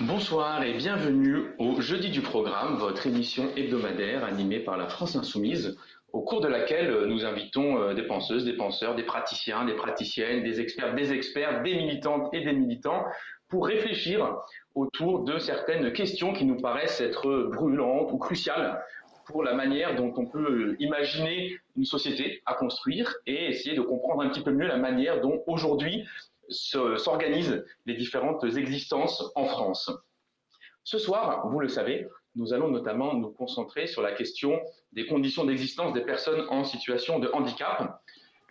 Bonsoir et bienvenue au Jeudi du Programme, votre émission hebdomadaire animée par la France Insoumise, au cours de laquelle nous invitons des penseuses, des penseurs, des praticiens, des praticiennes, des experts, des militantes et des militants pour réfléchir autour de certaines questions qui nous paraissent être brûlantes ou cruciales pour la manière dont on peut imaginer une société à construire et essayer de comprendre un petit peu mieux la manière dont aujourd'hui s'organisent les différentes existences en France. Ce soir, vous le savez, nous allons notamment nous concentrer sur la question des conditions d'existence des personnes en situation de handicap.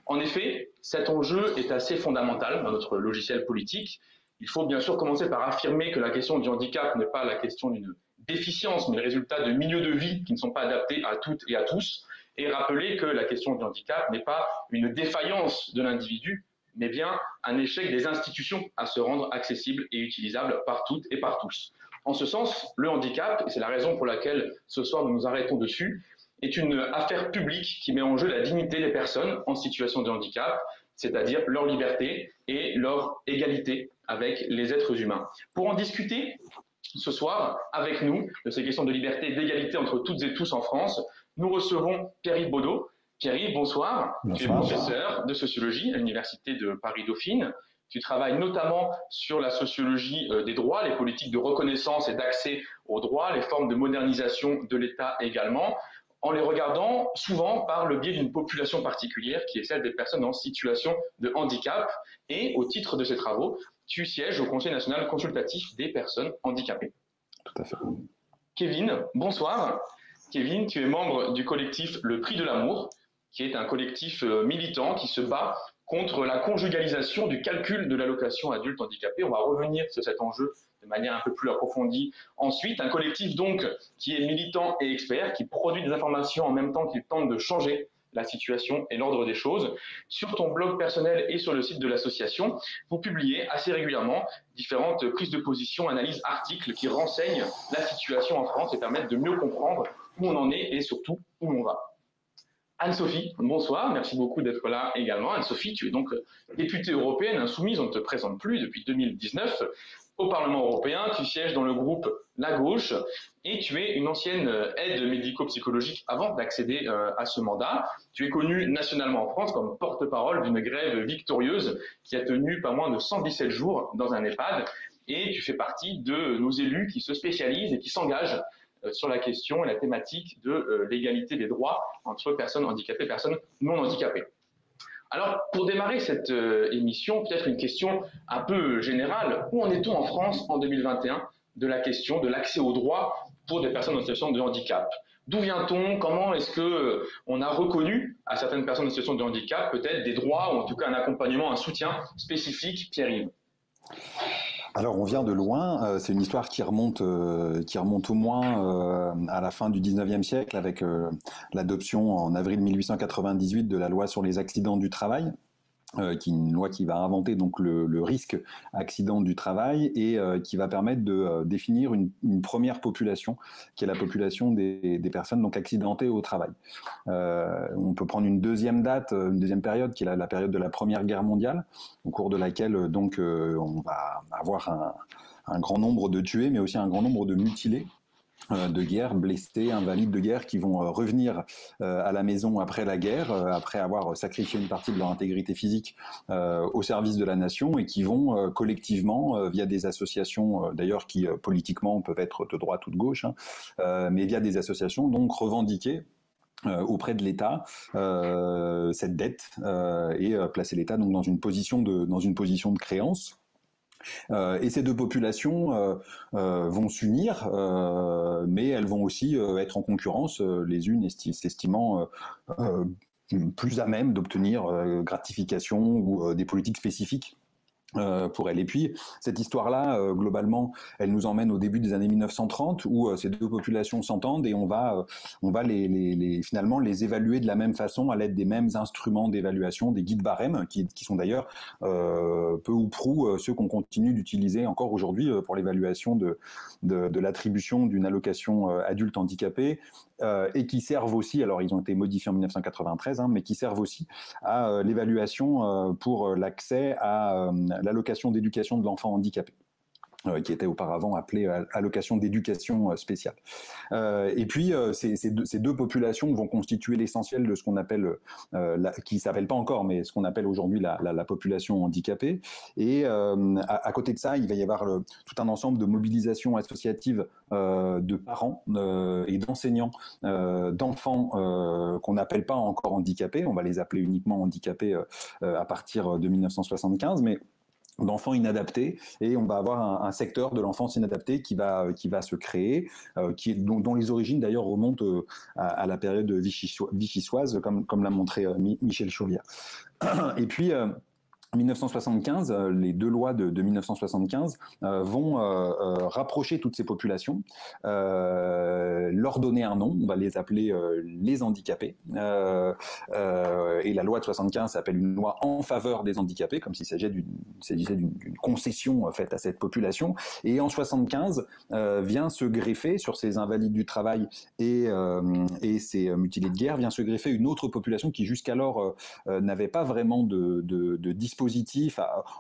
En effet, cet enjeu est assez fondamental dans notre logiciel politique. Il faut bien sûr commencer par affirmer que la question du handicap n'est pas la question d'une déficience, mais le résultat de milieux de vie qui ne sont pas adaptés à toutes et à tous, et rappeler que la question du handicap n'est pas une défaillance de l'individu, mais bien un échec des institutions à se rendre accessibles et utilisables par toutes et par tous. En ce sens, le handicap, et c'est la raison pour laquelle ce soir nous nous arrêtons dessus, est une affaire publique qui met en jeu la dignité des personnes en situation de handicap, c'est-à-dire leur liberté et leur égalité avec les êtres humains. Pour en discuter ce soir avec nous de ces questions de liberté et d'égalité entre toutes et tous en France, nous recevons Pierre-Yves Baudot. Pierre-Yves, bonsoir. Bonsoir. Tu es professeur de sociologie à l'Université de Paris-Dauphine. Tu travailles notamment sur la sociologie des droits, les politiques de reconnaissance et d'accès aux droits, les formes de modernisation de l'État également, en les regardant souvent par le biais d'une population particulière qui est celle des personnes en situation de handicap. Et au titre de ces travaux, tu sièges au Conseil national consultatif des personnes handicapées. Tout à fait. Kevin, bonsoir. Kevin, tu es membre du collectif Le Prix de l'amour, qui est un collectif militant qui se bat contre la conjugalisation du calcul de l'allocation adulte handicapé. On va revenir sur cet enjeu de manière un peu plus approfondie ensuite. Un collectif donc qui est militant et expert, qui produit des informations en même temps qu'il tente de changer la situation et l'ordre des choses. Sur ton blog personnel et sur le site de l'association, vous publiez assez régulièrement différentes prises de position, analyses, articles qui renseignent la situation en France et permettent de mieux comprendre où on en est et surtout où on va. Anne-Sophie, bonsoir, merci beaucoup d'être là également. Anne-Sophie, tu es donc députée européenne insoumise, on ne te présente plus depuis 2019. Au Parlement européen, tu sièges dans le groupe La Gauche et tu es une ancienne aide médico-psychologique avant d'accéder à ce mandat. Tu es connue nationalement en France comme porte-parole d'une grève victorieuse qui a tenu pas moins de 117 jours dans un EHPAD et tu fais partie de nos élus qui se spécialisent et qui s'engagent sur la question et la thématique de l'égalité des droits entre personnes handicapées et personnes non handicapées. Alors, pour démarrer cette émission, peut-être une question un peu générale. Où en est-on en France en 2021 de la question de l'accès aux droits pour des personnes en situation de handicap? D'où vient-on? Comment est-ce qu'on a reconnu à certaines personnes en situation de handicap peut-être des droits ou en tout cas un accompagnement, un soutien spécifique? Pierre-Yves. Alors on vient de loin, c'est une histoire qui remonte au moins à la fin du 19e siècle avec l'adoption en avril 1898 de la loi sur les accidents du travail. Une loi qui va inventer donc le risque accident du travail et qui va permettre de définir une première population qui est la population des personnes donc accidentées au travail. On peut prendre une deuxième date, une deuxième période qui est la période de la Première Guerre mondiale, au cours de laquelle donc on va avoir un grand nombre de tués mais aussi un grand nombre de mutilés de guerre, blessés, invalides de guerre qui vont revenir à la maison après la guerre, après avoir sacrifié une partie de leur intégrité physique au service de la nation et qui vont collectivement, via des associations d'ailleurs qui politiquement peuvent être de droite ou de gauche, mais via des associations donc revendiquer auprès de l'État cette dette et placer l'État donc dans une position de créance. Et ces deux populations vont s'unir, mais elles vont aussi être en concurrence, les unes s'estimant plus à même d'obtenir gratification ou des politiques spécifiques pour elle. Et puis, cette histoire-là, globalement, elle nous emmène au début des années 1930, où ces deux populations s'entendent et on va finalement les évaluer de la même façon à l'aide des mêmes instruments d'évaluation, des guides barèmes, qui sont d'ailleurs peu ou prou ceux qu'on continue d'utiliser encore aujourd'hui pour l'évaluation de l'attribution d'une allocation adulte handicapé, et qui servent aussi, alors ils ont été modifiés en 1993, mais qui servent aussi à l'évaluation pour l'accès à l'allocation d'éducation de l'enfant handicapé. qui était auparavant appelée allocation d'éducation spéciale. Et puis, ces deux populations vont constituer l'essentiel de ce qu'on appelle, qui ne s'appelle pas encore, mais ce qu'on appelle aujourd'hui la population handicapée. Et à côté de ça, il va y avoir tout un ensemble de mobilisations associatives de parents et d'enseignants, d'enfants qu'on n'appelle pas encore handicapés, on va les appeler uniquement handicapés à partir de 1975, mais d'enfants inadaptés, et on va avoir un secteur de l'enfance inadaptée qui va se créer, dont les origines d'ailleurs remontent à la période vichysoise, comme l'a montré Michel Chaulière. Et puis 1975, les deux lois de 1975 vont rapprocher toutes ces populations, leur donner un nom, on va les appeler les handicapés, et la loi de 75 s'appelle une loi en faveur des handicapés, comme s'il s'agissait d'une concession faite à cette population. Et en 75 vient se greffer sur ces invalides du travail et ces mutilés de guerre, vient se greffer une autre population qui jusqu'alors n'avait pas vraiment de dispositif,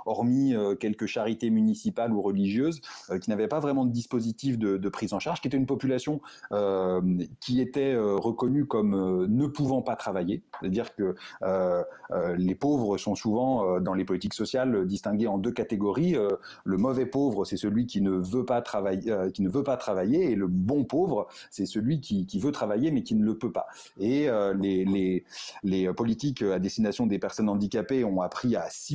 hormis quelques charités municipales ou religieuses, qui n'avaient pas vraiment de dispositif de prise en charge, qui était une population qui était reconnue comme ne pouvant pas travailler. C'est-à-dire que les pauvres sont souvent, dans les politiques sociales, distingués en deux catégories. Le mauvais pauvre, c'est celui qui ne veut pas travailler, et le bon pauvre, c'est celui qui veut travailler mais qui ne le peut pas. Et les politiques à destination des personnes handicapées ont appris à cibler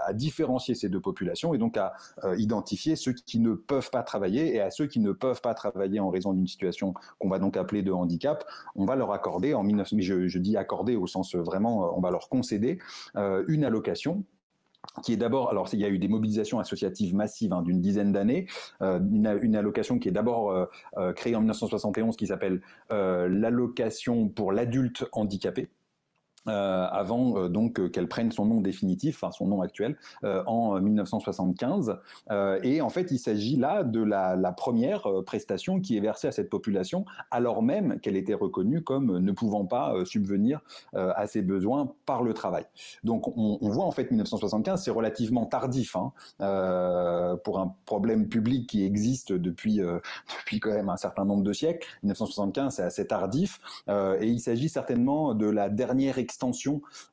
à différencier ces deux populations, et donc à identifier ceux qui ne peuvent pas travailler, et à ceux qui ne peuvent pas travailler en raison d'une situation qu'on va donc appeler de handicap, on va leur accorder, je dis accorder au sens vraiment, on va leur concéder une allocation qui est d'abord, alors il y a eu des mobilisations associatives massives d'une dizaine d'années, une allocation qui est d'abord créée en 1971, qui s'appelle l'allocation pour l'adulte handicapé, avant donc qu'elle prenne son nom définitif, enfin son nom actuel, en 1975. Et en fait, il s'agit là de la première prestation qui est versée à cette population, alors même qu'elle était reconnue comme ne pouvant pas subvenir à ses besoins par le travail. Donc on voit en fait 1975, c'est relativement tardif pour un problème public qui existe depuis quand même un certain nombre de siècles. 1975, c'est assez tardif, et il s'agit certainement de la dernière extension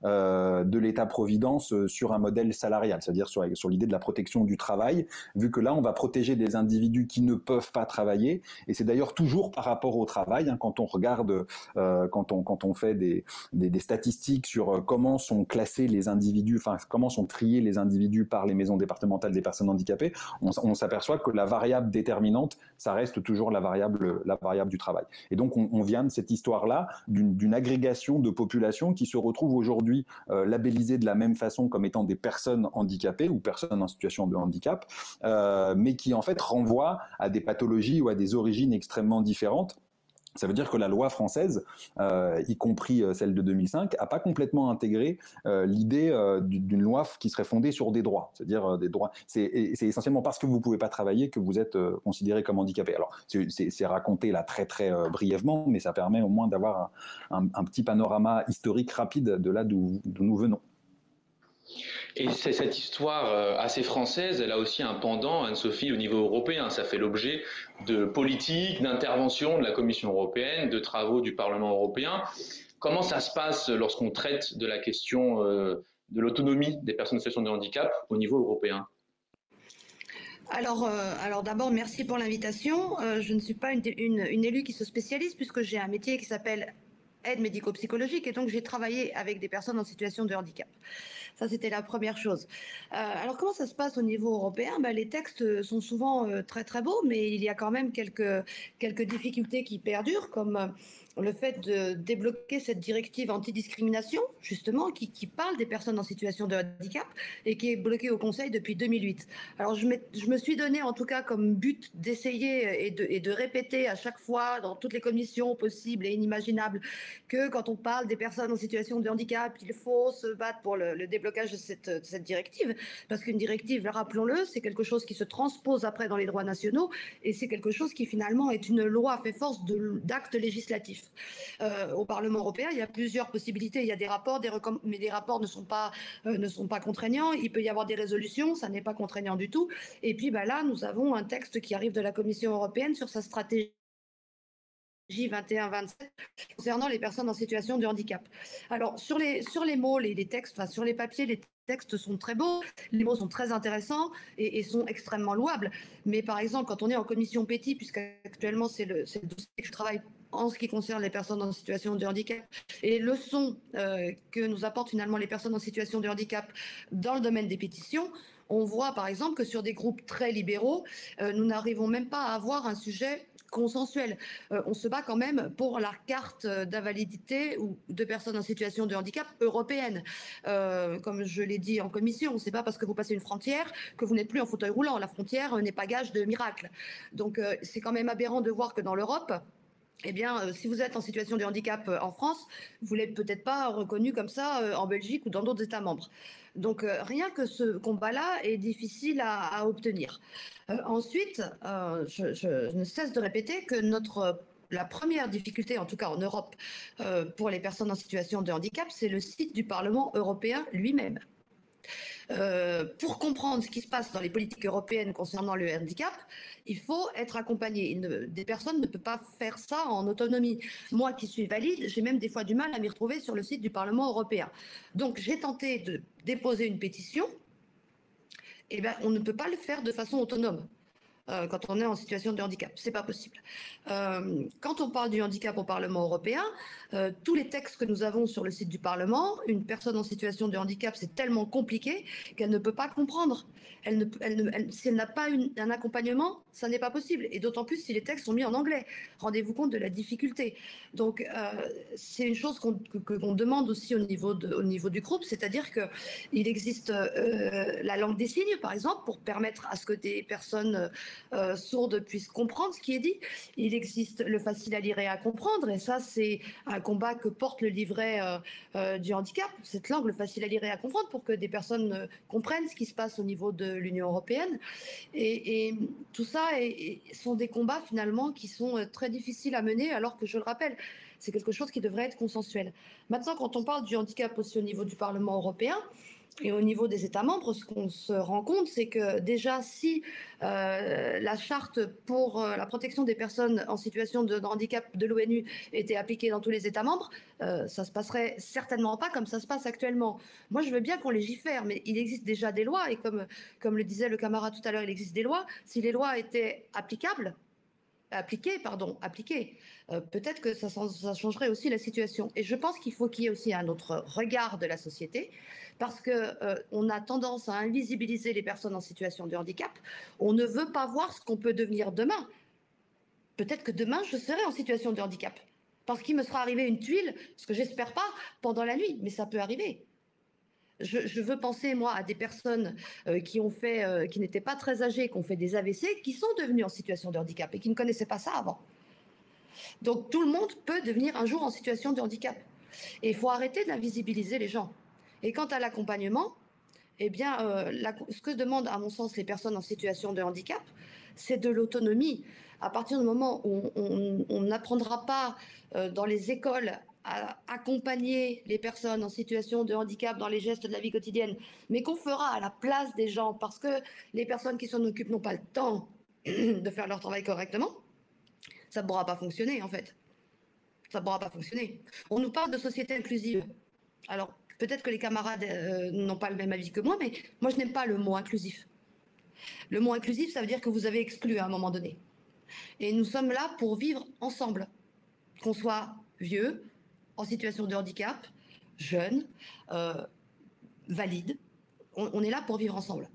de l'État-providence sur un modèle salarial, c'est-à-dire sur l'idée de la protection du travail, vu que là, on va protéger des individus qui ne peuvent pas travailler, et c'est d'ailleurs toujours par rapport au travail, quand on regarde, quand on fait des statistiques sur comment sont classés les individus, enfin comment sont triés les individus par les maisons départementales des personnes handicapées, on s'aperçoit que la variable déterminante, ça reste toujours la variable du travail. Et donc, on vient de cette histoire-là, d'une agrégation de populations qui se retrouvent aujourd'hui labellisées de la même façon comme étant des personnes handicapées ou personnes en situation de handicap, mais qui en fait renvoient à des pathologies ou à des origines extrêmement différentes. Ça veut dire que la loi française, y compris celle de 2005, n'a pas complètement intégré l'idée d'une loi qui serait fondée sur des droits. C'est-à-dire des droits. C'est essentiellement parce que vous ne pouvez pas travailler que vous êtes considéré comme handicapé. Alors, c'est raconté là très très brièvement, mais ça permet au moins d'avoir un petit panorama historique rapide de là d'où nous venons. Et cette histoire assez française, elle a aussi un pendant, Anne-Sophie, au niveau européen. Ça fait l'objet de politiques, d'interventions de la Commission européenne, de travaux du Parlement européen. Comment ça se passe lorsqu'on traite de la question de l'autonomie des personnes en situation de handicap au niveau européen ? Alors d'abord, merci pour l'invitation. Je ne suis pas une élue qui se spécialise, puisque j'ai un métier qui s'appelle aide médico-psychologique, et donc j'ai travaillé avec des personnes en situation de handicap. Ça, c'était la première chose. Alors, comment ça se passe au niveau européen ? Les textes sont souvent très, très beaux, mais il y a quand même quelques difficultés qui perdurent, comme le fait de débloquer cette directive antidiscrimination, justement, qui parle des personnes en situation de handicap et qui est bloquée au Conseil depuis 2008. Alors, je me suis donné, en tout cas, comme but d'essayer et de répéter à chaque fois, dans toutes les commissions possibles et inimaginables, que quand on parle des personnes en situation de handicap, il faut se battre pour le développement déblocage de cette directive, parce qu'une directive, rappelons-le, c'est quelque chose qui se transpose après dans les droits nationaux, et c'est quelque chose qui finalement est une loi fait force d'actes législatifs. Au Parlement européen, il y a plusieurs possibilités. Il y a des rapports, mais des rapports ne sont pas contraignants. Il peut y avoir des résolutions, ça n'est pas contraignant du tout. Et puis là, nous avons un texte qui arrive de la Commission européenne sur sa stratégie 21-27 concernant les personnes en situation de handicap. Alors, sur les mots, les textes, enfin, sur les papiers, les textes sont très beaux, les mots sont très intéressants et sont extrêmement louables. Mais par exemple, quand on est en commission PETI, puisqu'actuellement c'est le dossier que je travaille en ce qui concerne les personnes en situation de handicap et les leçons que nous apportent finalement les personnes en situation de handicap dans le domaine des pétitions, on voit par exemple que sur des groupes très libéraux, nous n'arrivons même pas à avoir un sujet consensuel. On se bat quand même pour la carte d'invalidité ou de personnes en situation de handicap européenne. Comme je l'ai dit en commission, c'est pas parce que vous passez une frontière que vous n'êtes plus en fauteuil roulant. La frontière n'est pas gage de miracle. Donc c'est quand même aberrant de voir que dans l'Europe, eh bien, si vous êtes en situation de handicap en France, vous n'êtes peut-être pas reconnu comme ça en Belgique ou dans d'autres États membres. Donc, rien que ce combat-là est difficile à obtenir. Ensuite, je ne cesse de répéter que la première difficulté, en tout cas en Europe, pour les personnes en situation de handicap, c'est le site du Parlement européen lui-même. Pour comprendre ce qui se passe dans les politiques européennes concernant le handicap, il faut être accompagné. Des personnes ne peuvent pas faire ça en autonomie. Moi qui suis valide, j'ai même des fois du mal à m'y retrouver sur le site du Parlement européen. Donc j'ai tenté de déposer une pétition. Eh bien, on ne peut pas le faire de façon autonome. Quand on est en situation de handicap. C'est pas possible. Quand on parle du handicap au Parlement européen, tous les textes que nous avons sur le site du Parlement, une personne en situation de handicap, c'est tellement compliqué qu'elle ne peut pas comprendre. Si elle n'a pas un accompagnement, ça n'est pas possible. Et d'autant plus si les textes sont mis en anglais. Rendez-vous compte de la difficulté. Donc, c'est une chose qu'on demande aussi au niveau du groupe, c'est-à-dire qu'il existe la langue des signes, par exemple, pour permettre à ce que des personnes sourdes puissent comprendre ce qui est dit. Il existe le facile à lire et à comprendre, et ça, c'est un combat que porte le livret du handicap, cette langue, le facile à lire et à comprendre, pour que des personnes comprennent ce qui se passe au niveau de l'Union européenne. Et tout ça sont des combats, finalement, qui sont très difficiles à mener, alors que, je le rappelle, c'est quelque chose qui devrait être consensuel. Maintenant, quand on parle du handicap aussi au niveau du Parlement européen, et au niveau des États membres, ce qu'on se rend compte, c'est que déjà, si la charte pour la protection des personnes en situation de handicap de l'ONU était appliquée dans tous les États membres, ça se passerait certainement pas comme ça se passe actuellement. Moi, je veux bien qu'on légifère, mais il existe déjà des lois, et comme le disait le camarade tout à l'heure, il existe des lois. Si les lois étaient appliquées, peut-être que ça changerait aussi la situation. Et je pense qu'il faut qu'il y ait aussi un autre regard de la société, parce qu'on a tendance à invisibiliser les personnes en situation de handicap. On ne veut pas voir ce qu'on peut devenir demain. Peut-être que demain, je serai en situation de handicap, parce qu'il me sera arrivé une tuile, ce que j'espère pas, pendant la nuit, mais ça peut arriver. Je veux penser, moi, à des personnes qui n'étaient pas très âgées, qui ont fait des AVC, qui sont devenues en situation de handicap et qui ne connaissaient pas ça avant. Donc tout le monde peut devenir un jour en situation de handicap. Et il faut arrêter d'invisibiliser les gens. Et quant à l'accompagnement, eh bien, ce que demandent, à mon sens, les personnes en situation de handicap, c'est de l'autonomie. À partir du moment où on n'apprendra pas dans les écoles à accompagner les personnes en situation de handicap dans les gestes de la vie quotidienne, mais qu'on fera à la place des gens, parce que les personnes qui s'en occupent n'ont pas le temps de faire leur travail correctement, ça ne pourra pas fonctionner, en fait. Ça ne pourra pas fonctionner. On nous parle de société inclusive. Alors, peut-être que les camarades n'ont pas le même avis que moi, mais moi, je n'aime pas le mot inclusif. Le mot inclusif, ça veut dire que vous avez exclu à un moment donné. Et nous sommes là pour vivre ensemble. Qu'on soit vieux, en situation de handicap, jeune, valide. On est là pour vivre ensemble.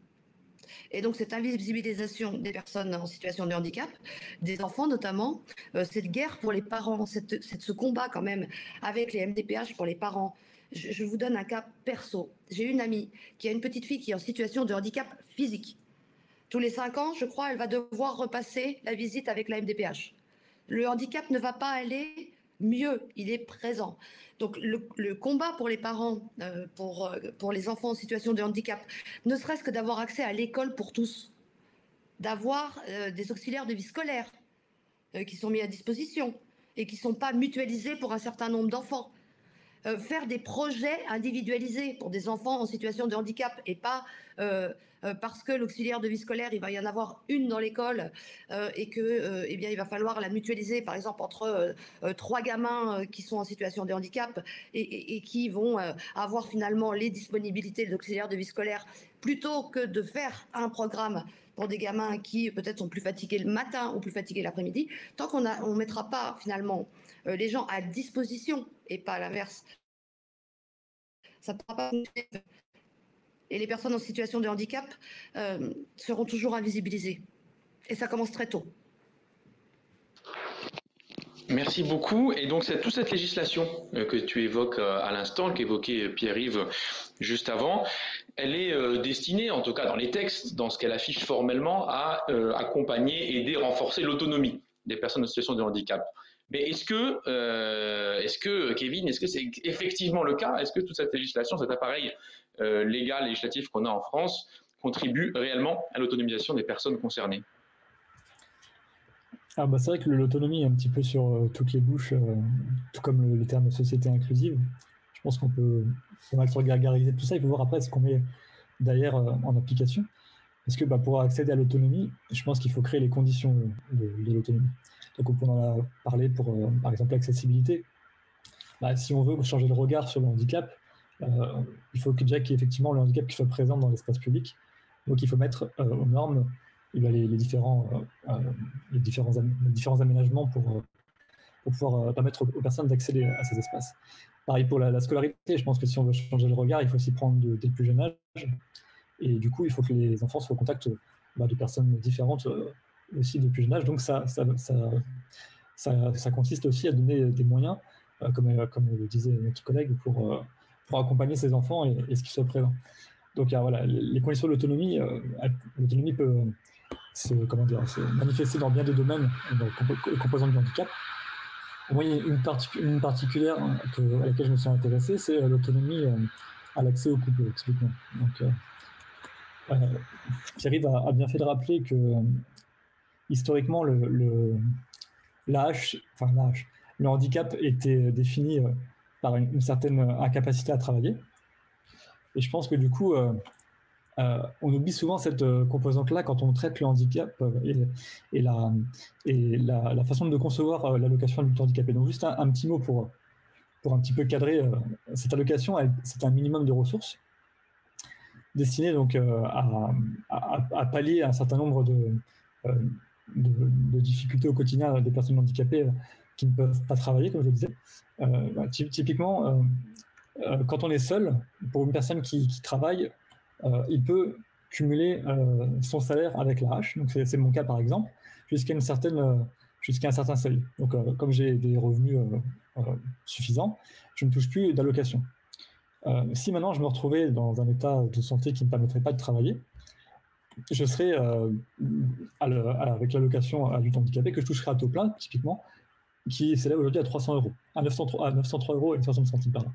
Et donc cette invisibilisation des personnes en situation de handicap, des enfants notamment, cette guerre pour les parents, ce combat quand même avec les MDPH pour les parents. Je vous donne un cas perso. J'ai une amie qui a une petite fille qui est en situation de handicap physique. Tous les 5 ans, je crois, elle va devoir repasser la visite avec la MDPH. Le handicap ne va pas aller mieux, il est présent. Donc le combat pour les parents, pour les enfants en situation de handicap, ne serait-ce que d'avoir accès à l'école pour tous, d'avoir des auxiliaires de vie scolaire qui sont mis à disposition et qui ne sont pas mutualisés pour un certain nombre d'enfants. Faire des projets individualisés pour des enfants en situation de handicap et pas parce que l'auxiliaire de vie scolaire, il va y en avoir une dans l'école et que, eh bien, il va falloir la mutualiser, par exemple, entre 3 gamins qui sont en situation de handicap et qui vont avoir finalement les disponibilités de l'auxiliaire de vie scolaire, plutôt que de faire un programme pour des gamins qui peut-être sont plus fatigués le matin ou plus fatigués l'après-midi, tant qu'on ne mettra pas finalement les gens à disposition et pas à l'inverse, ça ne pourra pas fonctionner. Et les personnes en situation de handicap seront toujours invisibilisées. Et ça commence très tôt. Merci beaucoup. Et donc, toute cette législation que tu évoques à l'instant, qu'évoquait Pierre-Yves juste avant, elle est destinée, en tout cas dans les textes, dans ce qu'elle affiche formellement, à accompagner, aider, renforcer l'autonomie des personnes en situation de handicap. Mais est-ce que Kevin, est-ce que c'est effectivement le cas? Est-ce que toute cette législation, cet appareil légal, législatif qu'on a en France, contribue réellement à l'autonomisation des personnes concernées? Ah bah c'est vrai que l'autonomie est un petit peu sur toutes les bouches, tout comme le terme société inclusive. Je pense qu'on peut mal se gargariser de tout ça. Il faut voir après ce qu'on met derrière en application. Parce que pour accéder à l'autonomie, je pense qu'il faut créer les conditions de l'autonomie. Donc on en a parlé pour, par exemple, l'accessibilité. Si on veut changer le regard sur le handicap, il faut déjà qu'il y ait effectivement le handicap qui soit présent dans l'espace public. Donc il faut mettre aux normes les différents aménagements pour pouvoir permettre aux personnes d'accéder à ces espaces. Pareil pour la scolarité, je pense que si on veut changer le regard, il faut s'y prendre dès le plus jeune âge. Et du coup, il faut que les enfants soient au contact de personnes différentes aussi de plus jeune âge. Donc ça consiste aussi à donner des moyens, comme le disait notre collègue, pour accompagner ces enfants et ce qu'ils soient présents. Donc voilà, les conditions de l'autonomie, l'autonomie peut se manifester dans bien des domaines, dans les composantes du handicap. Moi, il y a une particulière à laquelle je me suis intéressé, c'est l'autonomie à l'accès au couple, typiquement. Donc, Pierre-Yves a bien fait de rappeler que historiquement, le handicap était défini par une certaine incapacité à travailler. Et je pense que du coup, on oublie souvent cette composante-là quand on traite le handicap et la façon de concevoir l'allocation adulte handicapé. Donc juste un petit mot pour un petit peu cadrer cette allocation. C'est un minimum de ressources destiné donc à pallier un certain nombre de difficultés au quotidien des personnes handicapées qui ne peuvent pas travailler, comme je le disais. Typiquement, quand on est seul, pour une personne qui travaille, il peut cumuler son salaire avec l'AH, donc c'est mon cas par exemple, jusqu'à un certain seuil. Donc comme j'ai des revenus suffisants, je ne touche plus d'allocation. Si maintenant je me retrouvais dans un état de santé qui ne me permettrait pas de travailler, je serais avec l'allocation adulte handicapé que je toucherais à taux plein, typiquement, qui s'élève aujourd'hui à 300 €, à 903 € et 60 centimes par an.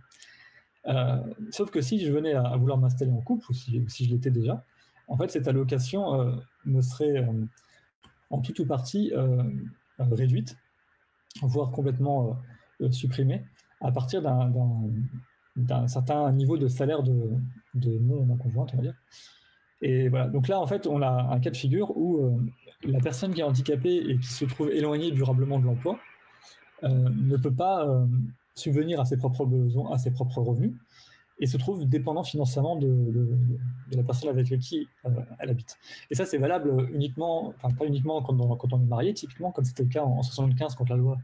Sauf que si je venais à vouloir m'installer en couple, ou si je l'étais déjà, en fait, cette allocation me serait en tout ou partie réduite, voire complètement supprimée, à partir d'un certain niveau de salaire de mon conjointe, on va dire. Et voilà, donc là, en fait, on a un cas de figure où la personne qui est handicapée et qui se trouve éloignée durablement de l'emploi ne peut pas subvenir à ses propres besoins, à ses propres revenus, et se trouve dépendant financièrement de la personne avec qui elle habite. Et ça, c'est valable pas uniquement quand on est marié, typiquement, comme c'était le cas en 1975 quand la loi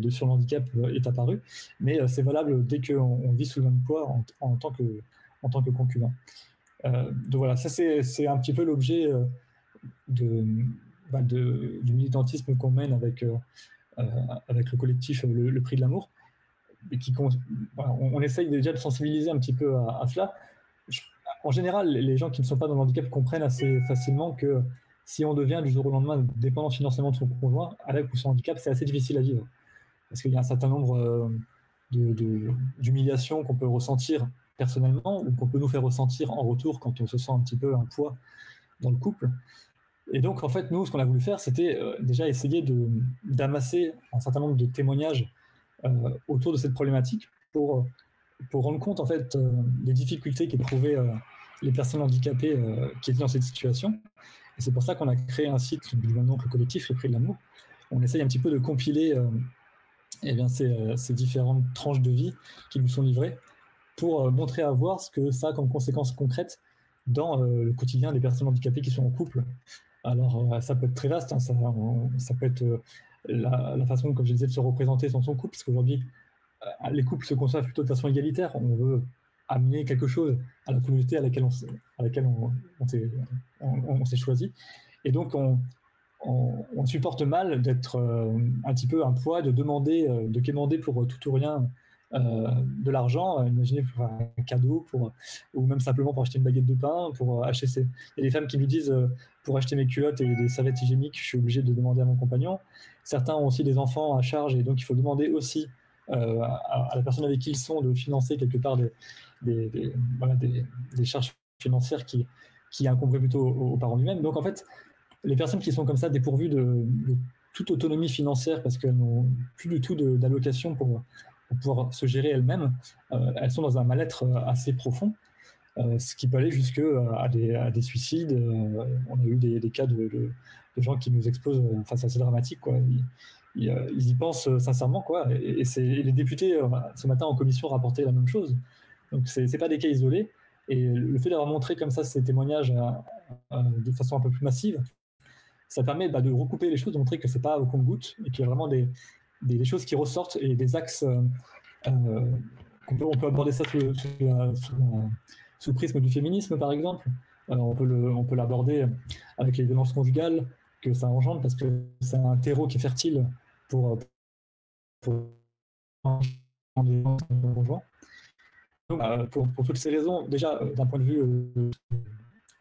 sur le handicap est apparue, mais c'est valable dès qu'on vit sous le même toit en tant que concubin. Donc voilà, ça c'est un petit peu l'objet du militantisme qu'on mène avec le collectif Le Prix de l'amour. On essaye déjà de sensibiliser un petit peu à cela. En général, les gens qui ne sont pas dans le handicap comprennent assez facilement que si on devient du jour au lendemain dépendant financièrement de son conjoint, avec ou sans handicap, c'est assez difficile à vivre. parce qu'il y a un certain nombre d'humiliations qu'on peut ressentir personnellement ou qu'on peut nous faire ressentir en retour quand on se sent un petit peu un poids dans le couple. Et donc, en fait, nous, ce qu'on a voulu faire, c'était déjà essayer d'amasser un certain nombre de témoignages autour de cette problématique pour rendre compte, en fait, des difficultés qu'éprouvaient les personnes handicapées qui étaient dans cette situation. Et c'est pour ça qu'on a créé un site, maintenant le collectif Le Prix de l'Amour. On essaye un petit peu de compiler ces différentes tranches de vie qui nous sont livrées pour montrer à voir ce que ça a comme conséquences concrètes dans le quotidien des personnes handicapées qui sont en couple. Alors, ça peut être très vaste, hein, ça peut être la façon, comme je disais, de se représenter dans son couple, parce qu'aujourd'hui, les couples se conçoivent plutôt de façon égalitaire. On veut amener quelque chose à la communauté à laquelle on s'est choisi. Et donc, on supporte mal d'être un petit peu un poids, de quémander pour tout ou rien de l'argent, imaginez pour un cadeau, ou même simplement pour acheter une baguette de pain, pour acheter Il y a des femmes qui nous disent pour acheter mes culottes et des serviettes hygiéniques, je suis obligé de demander à mon compagnon. Certains ont aussi des enfants à charge et donc il faut demander aussi à la personne avec qui ils sont de financer quelque part des charges financières qui incomberaient plutôt aux parents lui-même. Donc en fait, les personnes qui sont comme ça dépourvues de toute autonomie financière parce qu'elles n'ont plus du tout d'allocation pour pouvoir se gérer elles-mêmes, elles sont dans un mal-être assez profond, ce qui peut aller jusque à des suicides. On a eu des cas de gens qui nous exposent, enfin c'est assez dramatique, quoi. Ils y pensent sincèrement, quoi. Et les députés ce matin en commission rapportaient la même chose. Donc c'est pas des cas isolés. Et le fait d'avoir montré comme ça ces témoignages de façon un peu plus massive, ça permet de recouper les choses, de montrer que c'est pas au compte-gouttes et qu'il y a vraiment des choses qui ressortent et des axes on peut aborder ça sous le prisme du féminisme, par exemple. On peut l'aborder avec les violences conjugales que ça engendre, parce que c'est un terreau qui est fertile pour conjoint. Donc, pour toutes ces raisons, déjà d'un point de vue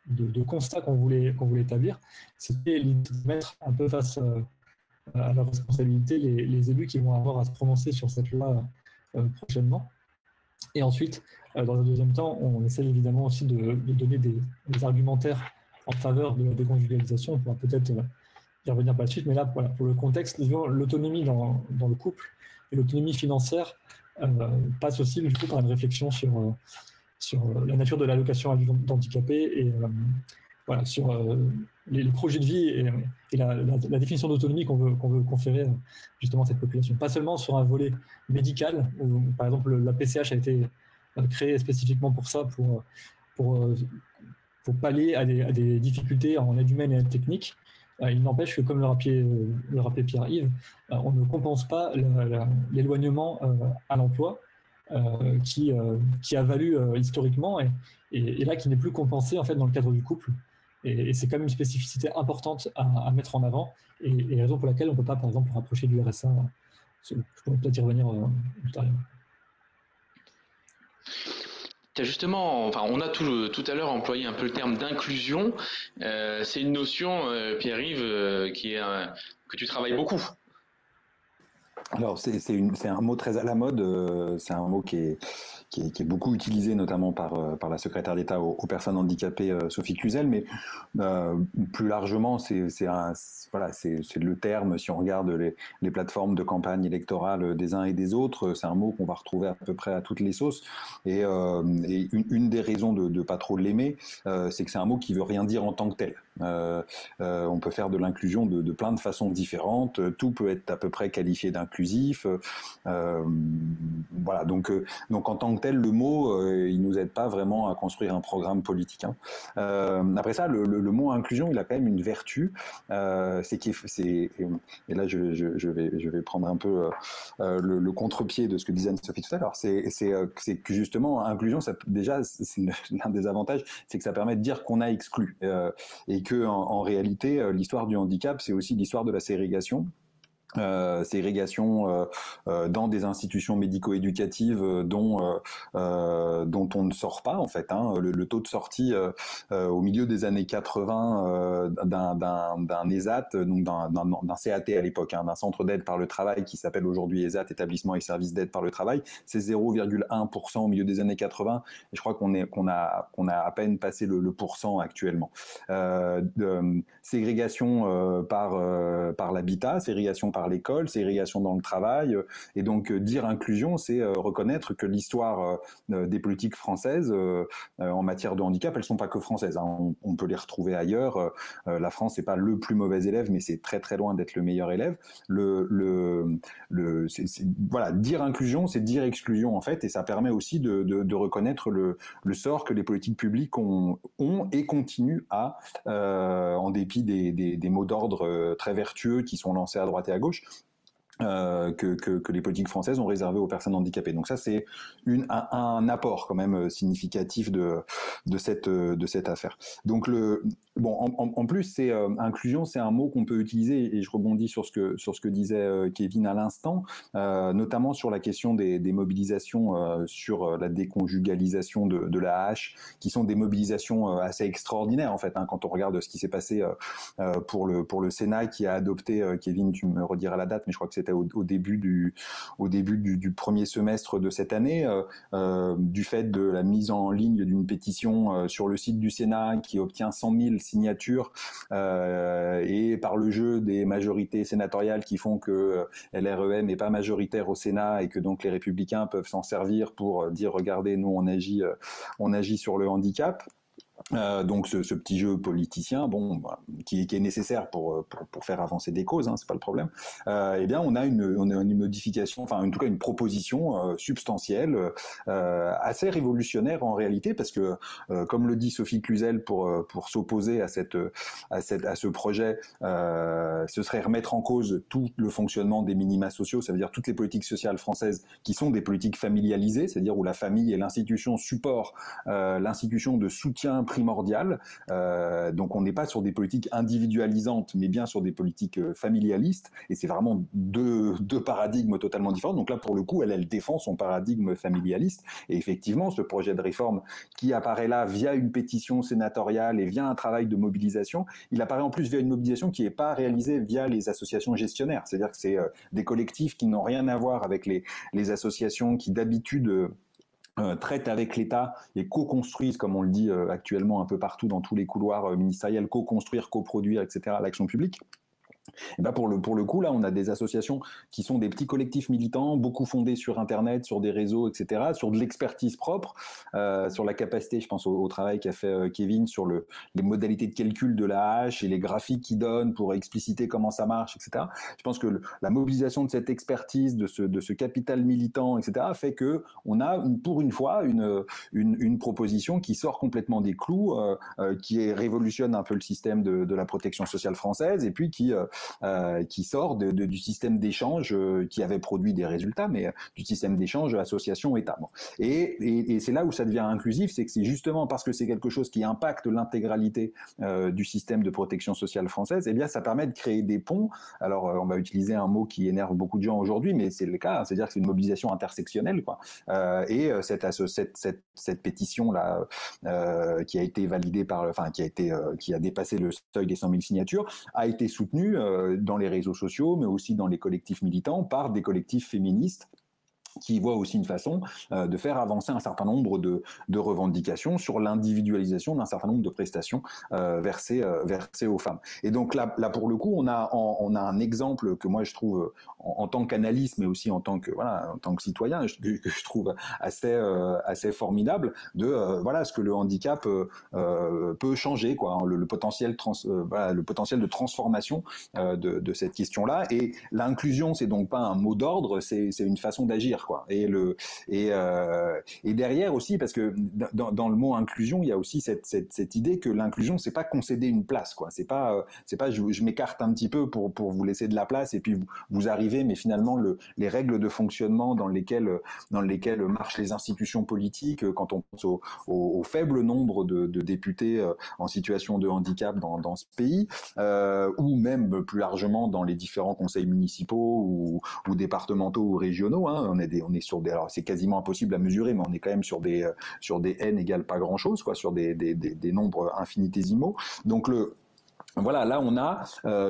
de constat qu'on voulait établir, c'était de mettre un peu face à leur responsabilité les élus qui vont avoir à se prononcer sur cette loi prochainement. Et ensuite, dans un deuxième temps, on essaie évidemment aussi de donner des argumentaires en faveur de la déconjugalisation. On pourra peut-être y revenir par la suite, mais là, voilà, pour le contexte, l'autonomie dans le couple et l'autonomie financière passe aussi du coup par une réflexion sur la nature de l'allocation handicapé et voilà, sur les projets de vie et la définition d'autonomie qu'on veut conférer justement à cette population. Pas seulement sur un volet médical, où par exemple la PCH a été créée spécifiquement pour ça, pour pallier à des difficultés en aide humaine et aide technique. Il n'empêche que, comme le rappelait Pierre-Yves, on ne compense pas l'éloignement à l'emploi qui a valu historiquement et là qui n'est plus compensé en fait dans le cadre du couple. Et c'est quand même une spécificité importante à mettre en avant et raison pour laquelle on ne peut pas, par exemple, rapprocher du RSA. Je pourrais peut-être y revenir ultérieurement. Justement, enfin, on a tout à l'heure employé un peu le terme d'inclusion. C'est une notion, Pierre-Yves, que tu travailles beaucoup. Alors, c'est un mot très à la mode. C'est un mot qui est beaucoup utilisé, notamment par la secrétaire d'État aux personnes handicapées, Sophie Cluzel, mais plus largement, c'est le terme. Si on regarde les plateformes de campagne électorale des uns et des autres, c'est un mot qu'on va retrouver à peu près à toutes les sauces. Et une des raisons de pas trop l'aimer, c'est que c'est un mot qui veut rien dire en tant que tel. On peut faire de l'inclusion de plein de façons différentes. Tout peut être à peu près qualifié d'inclusif. Voilà. Donc en tant que tel, le mot, il nous aide pas vraiment à construire un programme politique. Après ça, le mot inclusion, il a quand même une vertu. Et là, je vais prendre un peu le contre-pied de ce que disait Anne-Sophie tout à l'heure. C'est que justement, inclusion, déjà, c'est l'un des avantages, c'est que ça permet de dire qu'on a exclu. Et que en réalité, l'histoire du handicap, c'est aussi l'histoire de la ségrégation. ségrégation dans des institutions médico-éducatives dont on ne sort pas en fait. Le taux de sortie au milieu des années 80 d'un ESAT, donc d'un CAT à l'époque, d'un centre d'aide par le travail qui s'appelle aujourd'hui ESAT, établissement et services d'aide par le travail, c'est 0,1% au milieu des années 80. Et je crois qu'on a à peine passé le pourcent actuellement. Ségrégation par l'habitat, ségrégation par l'école, ségrégation dans le travail, et donc dire inclusion, c'est reconnaître que l'histoire des politiques françaises en matière de handicap, elles sont pas que françaises, on peut les retrouver ailleurs. La France n'est pas le plus mauvais élève, mais c'est très très loin d'être le meilleur élève. Voilà, dire inclusion, c'est dire exclusion en fait, et ça permet aussi de reconnaître le sort que les politiques publiques ont et continuent à, en dépit des mots d'ordre très vertueux qui sont lancés à droite et à gauche, que les politiques françaises ont réservé aux personnes handicapées. Donc ça, c'est un apport quand même significatif de cette affaire. Donc en plus, c'est inclusion, c'est un mot qu'on peut utiliser, et je rebondis sur ce que disait Kevin à l'instant, notamment sur la question des mobilisations sur la déconjugalisation de la hache, qui sont des mobilisations assez extraordinaires en fait, quand on regarde ce qui s'est passé pour le Sénat qui a adopté, Kevin, tu me rediras la date, mais je crois que c'était au début du premier semestre de cette année, du fait de la mise en ligne d'une pétition sur le site du Sénat qui obtient 100 000 signatures, et par le jeu des majorités sénatoriales qui font que LREM n'est pas majoritaire au Sénat et que donc les Républicains peuvent s'en servir pour dire regardez, nous on agit sur le handicap. Donc ce petit jeu politicien, qui est nécessaire pour faire avancer des causes, c'est pas le problème. Eh bien, on a une modification, enfin en tout cas une proposition substantielle, assez révolutionnaire en réalité, parce que comme le dit Sophie Cluzel, pour s'opposer à ce projet, ce serait remettre en cause tout le fonctionnement des minima sociaux, ça veut dire toutes les politiques sociales françaises qui sont des politiques familialisées, c'est-à-dire où la famille est l'institution support, l'institution de soutien primordial. Donc on n'est pas sur des politiques individualisantes, mais bien sur des politiques familialistes, et c'est vraiment deux paradigmes totalement différents. Donc là, pour le coup, elle défend son paradigme familialiste, et effectivement, ce projet de réforme qui apparaît là via une pétition sénatoriale et via un travail de mobilisation, il apparaît en plus via une mobilisation qui n'est pas réalisée via les associations gestionnaires, c'est-à-dire que c'est des collectifs qui n'ont rien à voir avec les associations qui d'habitude traitent avec l'État et co-construisent, comme on le dit actuellement un peu partout dans tous les couloirs ministériels, co-construire, coproduire, etc., l'action publique. Et pour le coup, là, on a des associations qui sont des petits collectifs militants, beaucoup fondés sur Internet, sur des réseaux, etc., sur de l'expertise propre, sur la capacité, je pense au travail qu'a fait Kevin sur les modalités de calcul de la hache et les graphiques qu'il donne pour expliciter comment ça marche, etc. Je pense que la mobilisation de cette expertise, de ce capital militant, etc., fait que on a pour une fois une proposition qui sort complètement des clous, qui révolutionne un peu le système de la protection sociale française, et puis qui sort du système d'échange qui avait produit des résultats, mais du système d'échange association-État. Et c'est là où ça devient inclusif, c'est que c'est justement parce que c'est quelque chose qui impacte l'intégralité du système de protection sociale française, et bien ça permet de créer des ponts. Alors on va utiliser un mot qui énerve beaucoup de gens aujourd'hui, mais c'est le cas, c'est-à-dire que c'est une mobilisation intersectionnelle, quoi. Et cette pétition là qui a été validée qui a dépassé le seuil des 100 000 signatures, a été soutenue dans les réseaux sociaux, mais aussi dans les collectifs militants, par des collectifs féministes qui voient aussi une façon de faire avancer un certain nombre de revendications sur l'individualisation d'un certain nombre de prestations versées aux femmes. Et donc là pour le coup, on a un exemple que moi je trouve en tant qu'analyste, mais aussi en tant que citoyen, que je trouve assez formidable de ce que le handicap peut changer, quoi, le potentiel de transformation de cette question-là. Et l'inclusion, c'est donc pas un mot d'ordre, c'est une façon d'agir, quoi. Et derrière aussi, parce que dans le mot inclusion, il y a aussi cette idée que l'inclusion, c'est pas concéder une place, quoi. C'est pas je m'écarte un petit peu pour vous laisser de la place et puis vous arrivez, mais finalement les règles de fonctionnement dans lesquelles marchent les institutions politiques, quand on pense au faible nombre de députés en situation de handicap dans ce pays, ou même plus largement dans les différents conseils municipaux ou départementaux ou régionaux, hein. On est sur des, alors c'est quasiment impossible à mesurer, mais on est quand même sur des n égale pas grand chose, quoi, sur des nombres infinitésimaux. Donc voilà, là on a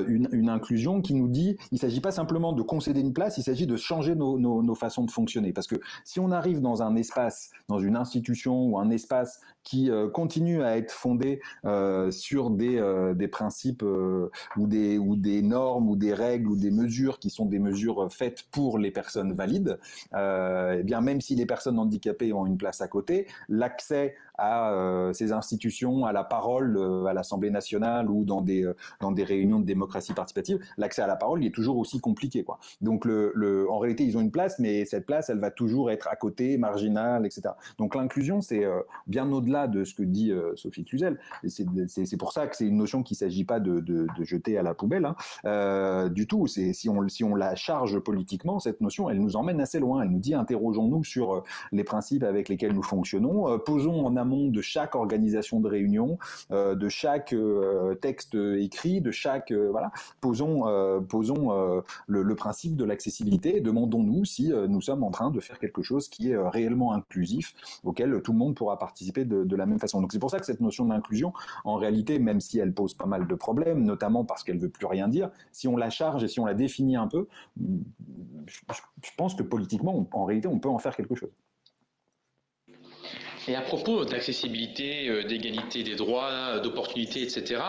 une inclusion qui nous dit, il ne s'agit pas simplement de concéder une place, il s'agit de changer nos façons de fonctionner. Parce que si on arrive dans un espace, dans une institution ou un espace qui continue à être fondé sur des principes ou des normes ou des règles ou des mesures qui sont des mesures faites pour les personnes valides, eh bien même si les personnes handicapées ont une place à côté, l'accès à ces institutions, à la parole, à l'Assemblée nationale ou dans des réunions de démocratie participative, l'accès à la parole il est toujours aussi compliqué, quoi. Donc en réalité ils ont une place, mais cette place elle va toujours être à côté, marginale, etc. Donc l'inclusion c'est bien au-delà de ce que dit Sophie Cluzel. C'est pour ça que c'est une notion qu'il ne s'agit pas de jeter à la poubelle, hein, du tout. Si on la charge politiquement, cette notion elle nous emmène assez loin. Elle nous dit interrogeons-nous sur les principes avec lesquels nous fonctionnons, posons en amont de chaque organisation de réunion, de chaque texte écrit, de chaque voilà, posons le principe de l'accessibilité et demandons-nous si nous sommes en train de faire quelque chose qui est réellement inclusif, auquel tout le monde pourra participer de la même façon. Donc c'est pour ça que cette notion d'inclusion, en réalité, même si elle pose pas mal de problèmes, notamment parce qu'elle veut plus rien dire, si on la charge et si on la définit un peu, je pense que politiquement, en réalité, on peut en faire quelque chose. Et à propos d'accessibilité, d'égalité des droits, d'opportunités, etc.,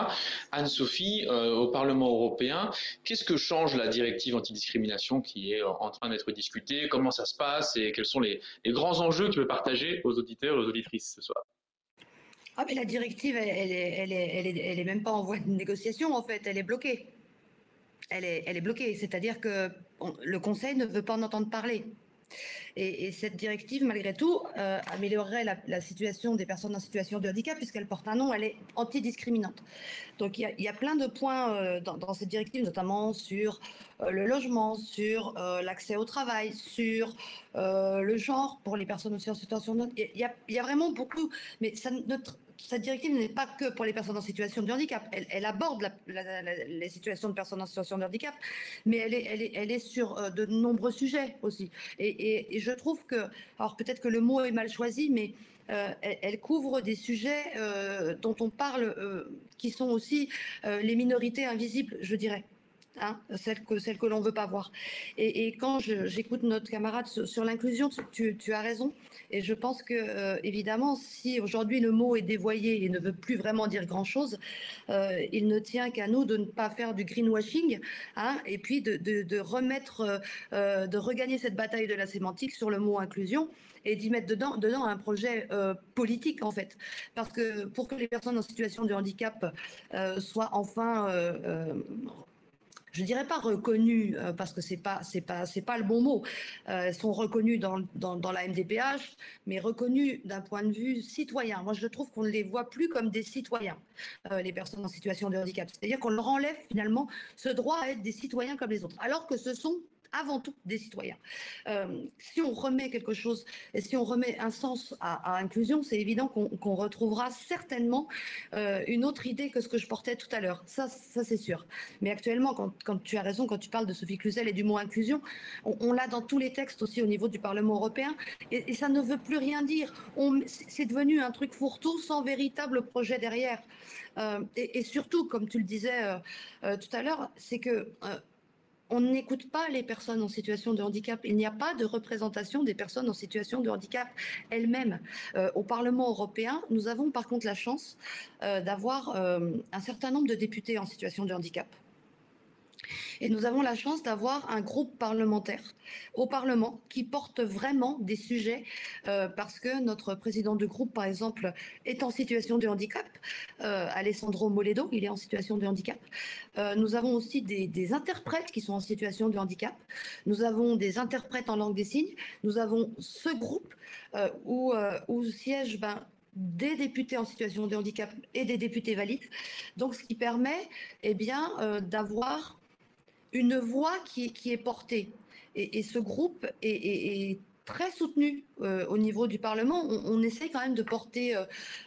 Anne-Sophie, au Parlement européen, qu'est-ce que change la directive antidiscrimination qui est en train d'être discutée? Comment ça se passe et quels sont les grands enjeux que tu veux partager aux auditeurs et aux auditrices ce soir? Ah, mais la directive, elle est même pas en voie de négociation, en fait, elle est bloquée. Elle est bloquée, c'est-à-dire que le Conseil ne veut pas en entendre parler. Et cette directive, malgré tout, améliorerait la situation des personnes en situation de handicap, puisqu'elle porte un nom, elle est antidiscriminante. Donc il y a plein de points dans cette directive, notamment sur le logement, sur l'accès au travail, sur le genre pour les personnes en situation de handicap. Il y a vraiment beaucoup, mais cette directive n'est pas que pour les personnes en situation de handicap. Elle aborde les situations de personnes en situation de handicap, mais elle est sur de nombreux sujets aussi. Et je trouve que, alors peut-être que le mot est mal choisi, mais elle couvre des sujets dont on parle, qui sont aussi les minorités invisibles, je dirais. Hein, celles que l'on ne veut pas voir. Et quand j'écoute notre camarade sur l'inclusion, tu as raison. Et je pense que, évidemment, si aujourd'hui le mot est dévoyé et ne veut plus vraiment dire grand-chose, il ne tient qu'à nous de ne pas faire du greenwashing, hein, et puis de remettre, de regagner cette bataille de la sémantique sur le mot inclusion et d'y mettre dedans un projet politique, en fait. Parce que pour que les personnes en situation de handicap soient enfin... je dirais pas reconnues, parce que c'est pas le bon mot. Elles sont reconnues dans la MDPH, mais reconnues d'un point de vue citoyen. Moi, je trouve qu'on ne les voit plus comme des citoyens, les personnes en situation de handicap. C'est-à-dire qu'on leur enlève finalement ce droit à être des citoyens comme les autres, alors que ce sont avant tout des citoyens. Si on remet quelque chose, et si on remet un sens à inclusion, c'est évident qu'on retrouvera certainement une autre idée que ce que je portais tout à l'heure. Ça c'est sûr. Mais actuellement, quand tu as raison, quand tu parles de Sophie Cluzel et du mot inclusion, on l'a dans tous les textes aussi au niveau du Parlement européen, et ça ne veut plus rien dire. C'est devenu un truc fourre-tout sans véritable projet derrière. Et surtout, comme tu le disais tout à l'heure, c'est que on n'écoute pas les personnes en situation de handicap. Il n'y a pas de représentation des personnes en situation de handicap elles-mêmes. Au Parlement européen, nous avons par contre la chance d'avoir un certain nombre de députés en situation de handicap. Et nous avons la chance d'avoir un groupe parlementaire au Parlement qui porte vraiment des sujets parce que notre président de groupe, par exemple, est en situation de handicap. Alessandro Moledo, il est en situation de handicap. Nous avons aussi des interprètes qui sont en situation de handicap. Nous avons des interprètes en langue des signes. Nous avons ce groupe où siègent des députés en situation de handicap et des députés valides. Donc, ce qui permet d'avoir une voix qui est portée. Et ce groupe est très soutenu au niveau du Parlement. On essaie quand même de porter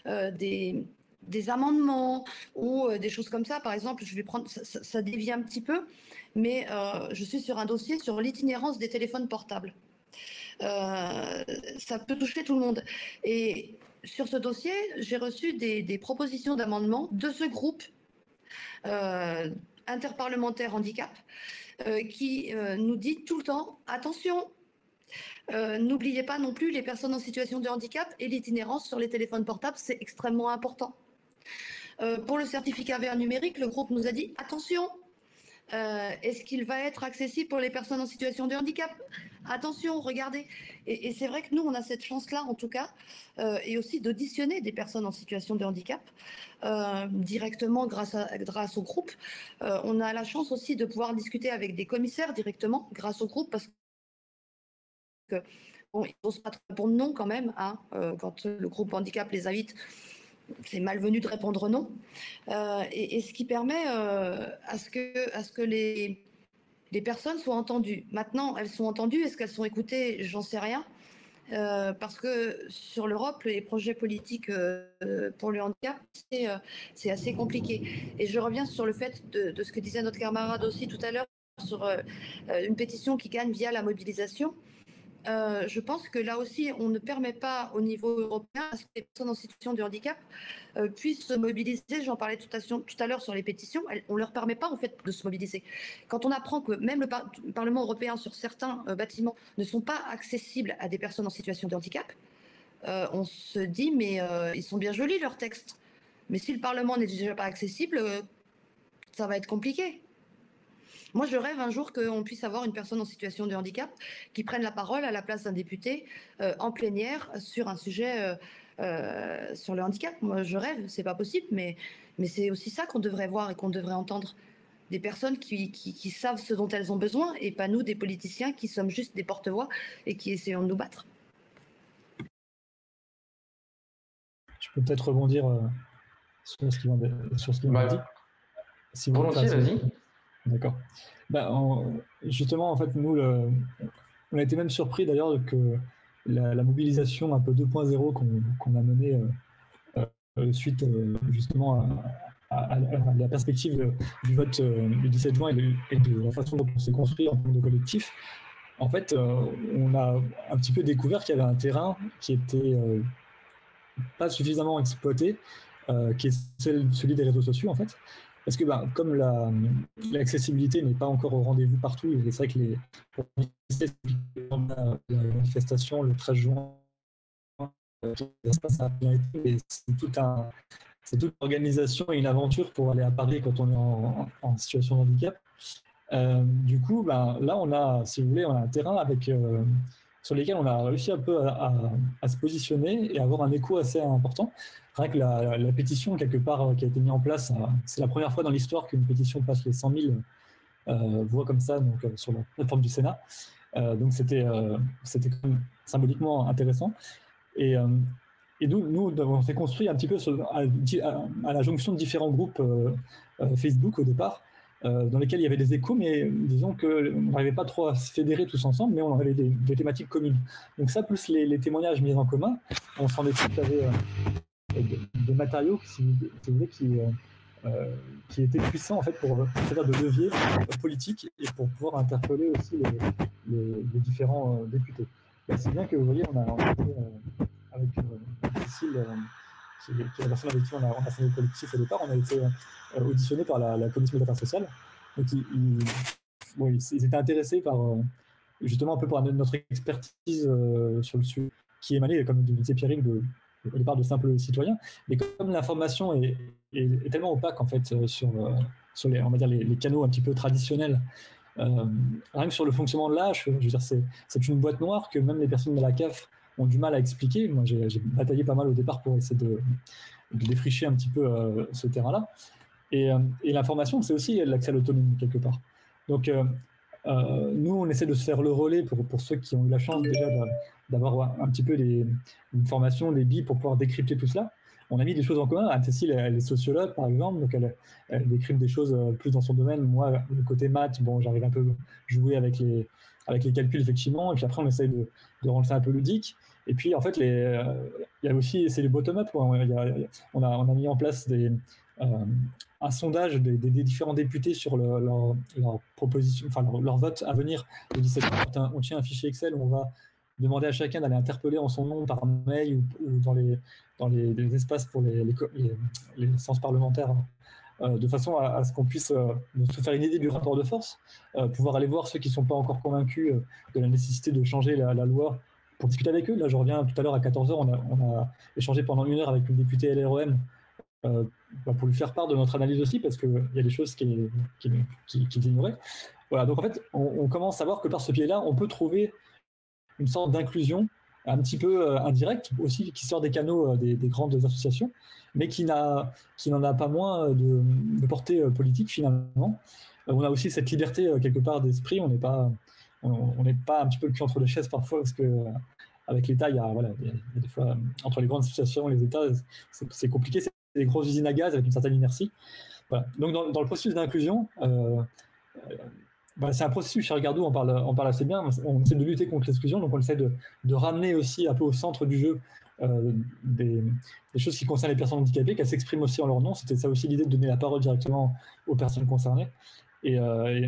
des amendements ou des choses comme ça. Par exemple, je vais prendre, ça dévie un petit peu, mais je suis sur un dossier sur l'itinérance des téléphones portables. Ça peut toucher tout le monde. Et sur ce dossier, j'ai reçu des propositions d'amendements de ce groupe interparlementaire handicap qui nous dit tout le temps attention, n'oubliez pas non plus les personnes en situation de handicap et l'itinérance sur les téléphones portables, c'est extrêmement important. Pour le certificat vert numérique, le groupe nous a dit attention, est-ce qu'il va être accessible pour les personnes en situation de handicap? Attention, regardez. Et c'est vrai que nous, on a cette chance-là, en tout cas, et aussi d'auditionner des personnes en situation de handicap directement grâce au groupe. On a la chance aussi de pouvoir discuter avec des commissaires directement grâce au groupe parce que bon, ils n'osent pas répondre non quand même, hein, quand le groupe handicap les invite. C'est malvenu de répondre non. Et ce qui permet à ce que les personnes soient entendues. Maintenant, elles sont entendues. Est-ce qu'elles sont écoutées? J'en sais rien. Parce que sur l'Europe, les projets politiques pour le handicap, c'est assez compliqué. Et je reviens sur le fait de ce que disait notre camarade aussi tout à l'heure sur une pétition qui gagne via la mobilisation. Je pense que là aussi, on ne permet pas au niveau européen à ce que les personnes en situation de handicap puissent se mobiliser. J'en parlais tout à l'heure sur les pétitions. On ne leur permet pas en fait de se mobiliser. Quand on apprend que même le Parlement européen sur certains bâtiments ne sont pas accessibles à des personnes en situation de handicap, on se dit mais ils sont bien jolis leurs textes. Mais si le Parlement n'est déjà pas accessible, ça va être compliqué. Moi, je rêve un jour qu'on puisse avoir une personne en situation de handicap qui prenne la parole à la place d'un député en plénière sur un sujet sur le handicap. Moi, je rêve, c'est pas possible, mais c'est aussi ça qu'on devrait voir et qu'on devrait entendre. Des personnes qui savent ce dont elles ont besoin et pas nous, des politiciens qui sommes juste des porte-voix et qui essayons de nous battre. Je peux peut-être rebondir sur ce qui vient d'être dit. Si volontiers, vas-y. D'accord. Justement, en fait, nous, on a été même surpris d'ailleurs que la mobilisation un peu 2.0 qu'on a menée suite justement à la perspective du vote du 17 juin et de la façon dont on s'est construit en tant que collectif, en fait, on a un petit peu découvert qu'il y avait un terrain qui était pas suffisamment exploité, qui est celui des réseaux sociaux, en fait. Parce que comme l'accessibilité n'est pas encore au rendez-vous partout, et c'est vrai que la manifestation le 13 juin, c'est toute une organisation et une aventure pour aller à Paris quand on est en situation de handicap. Du coup, là, on a, si vous voulez, on a un terrain sur lesquels on a réussi un peu à se positionner et avoir un écho assez important. Rien que la pétition, quelque part, qui a été mise en place, c'est la première fois dans l'histoire qu'une pétition passe les 100 000 voix comme ça, donc, sur la plateforme du Sénat. Donc c'était quand même symboliquement intéressant. Et nous, on s'est construit un petit peu à la jonction de différents groupes Facebook au départ, dans lesquels il y avait des échos, mais disons qu'on n'arrivait pas trop à se fédérer tous ensemble, mais on avait des thématiques communes. Donc ça, plus les témoignages mis en commun, on se rendait compte qu'il y avait des matériaux si vous voulez, qui étaient puissants en fait, pour servir de levier politique et pour pouvoir interpeller aussi les différents députés. C'est bien que vous voyez, on a été avec Cécile, qui est la personne avec qui on a fait le collectif au départ, on a été auditionné par la commission des affaires sociales. Donc ils étaient intéressés par justement un peu par notre expertise sur le sujet, qui émanait, comme disait Pierrick, au départ de simples citoyens, mais comme l'information est tellement opaque en fait sur sur les, on va dire les canaux un petit peu traditionnels. Rien que sur le fonctionnement de l'AH, je veux dire, c'est une boîte noire que même les personnes de la CAF ont du mal à expliquer. Moi, j'ai bataillé pas mal au départ pour essayer de défricher un petit peu ce terrain-là. Et l'information, c'est aussi l'accès à l'autonomie, quelque part. Donc, nous, on essaie de se faire le relais pour ceux qui ont eu la chance déjà d'avoir un petit peu une formation, des billes pour pouvoir décrypter tout cela. On a mis des choses en commun. Anne-Cécile, elle est sociologue, par exemple, donc elle décrypte des choses plus dans son domaine. Moi, le côté maths, bon, j'arrive un peu jouer avec les calculs, effectivement, et puis après, on essaye de rendre ça un peu ludique. Et puis, en fait, il y a aussi, c'est le bottom-up. On a mis en place un sondage des différents députés sur leur proposition, enfin leur vote à venir le 17 mars. On tient un fichier Excel où on va demander à chacun d'aller interpeller en son nom par mail ou dans les espaces pour les séances parlementaires, de façon à ce qu'on puisse se faire une idée du rapport de force, pouvoir aller voir ceux qui ne sont pas encore convaincus de la nécessité de changer la loi, pour discuter avec eux. Là, je reviens tout à l'heure à 14h, on a échangé pendant 1 heure avec une députée LREM pour lui faire part de notre analyse aussi, parce qu'il y a des choses qu'il ignorait. Voilà, donc en fait, on commence à voir que par ce biais-là, on peut trouver une sorte d'inclusion un petit peu indirecte aussi, qui sort des canaux des grandes associations, mais qui n'en a pas moins de portée politique finalement. On a aussi cette liberté quelque part d'esprit, on n'est pas un petit peu le cul entre les chaises parfois, parce que avec l'État, il y a des fois, entre les grandes associations et les États, c'est compliqué, c'est des grosses usines à gaz avec une certaine inertie. Voilà. Donc dans le processus d'inclusion, c'est un processus, chez Regardou, on parle assez bien. On essaie de lutter contre l'exclusion, donc on essaie de ramener aussi un peu au centre du jeu des choses qui concernent les personnes handicapées, qu'elles s'expriment aussi en leur nom. C'était ça aussi l'idée, de donner la parole directement aux personnes concernées, et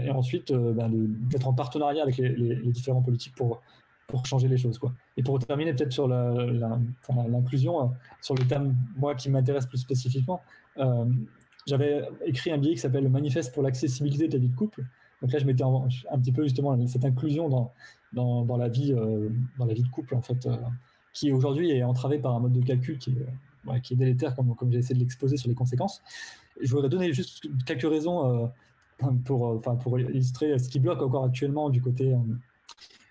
ensuite d'être en partenariat avec les différents politiques pour changer les choses, quoi. Et pour terminer peut-être sur l'inclusion, sur le terme, moi, qui m'intéresse plus spécifiquement, j'avais écrit un billet qui s'appelle « Le manifeste pour l'accessibilité de la vie de couple ». Donc là, je mettais un petit peu justement cette inclusion dans la vie de couple, en fait, qui aujourd'hui est entravée par un mode de calcul qui est délétère, comme j'ai essayé de l'exposer sur les conséquences. Je voudrais donner juste quelques raisons pour illustrer ce qui bloque encore actuellement du côté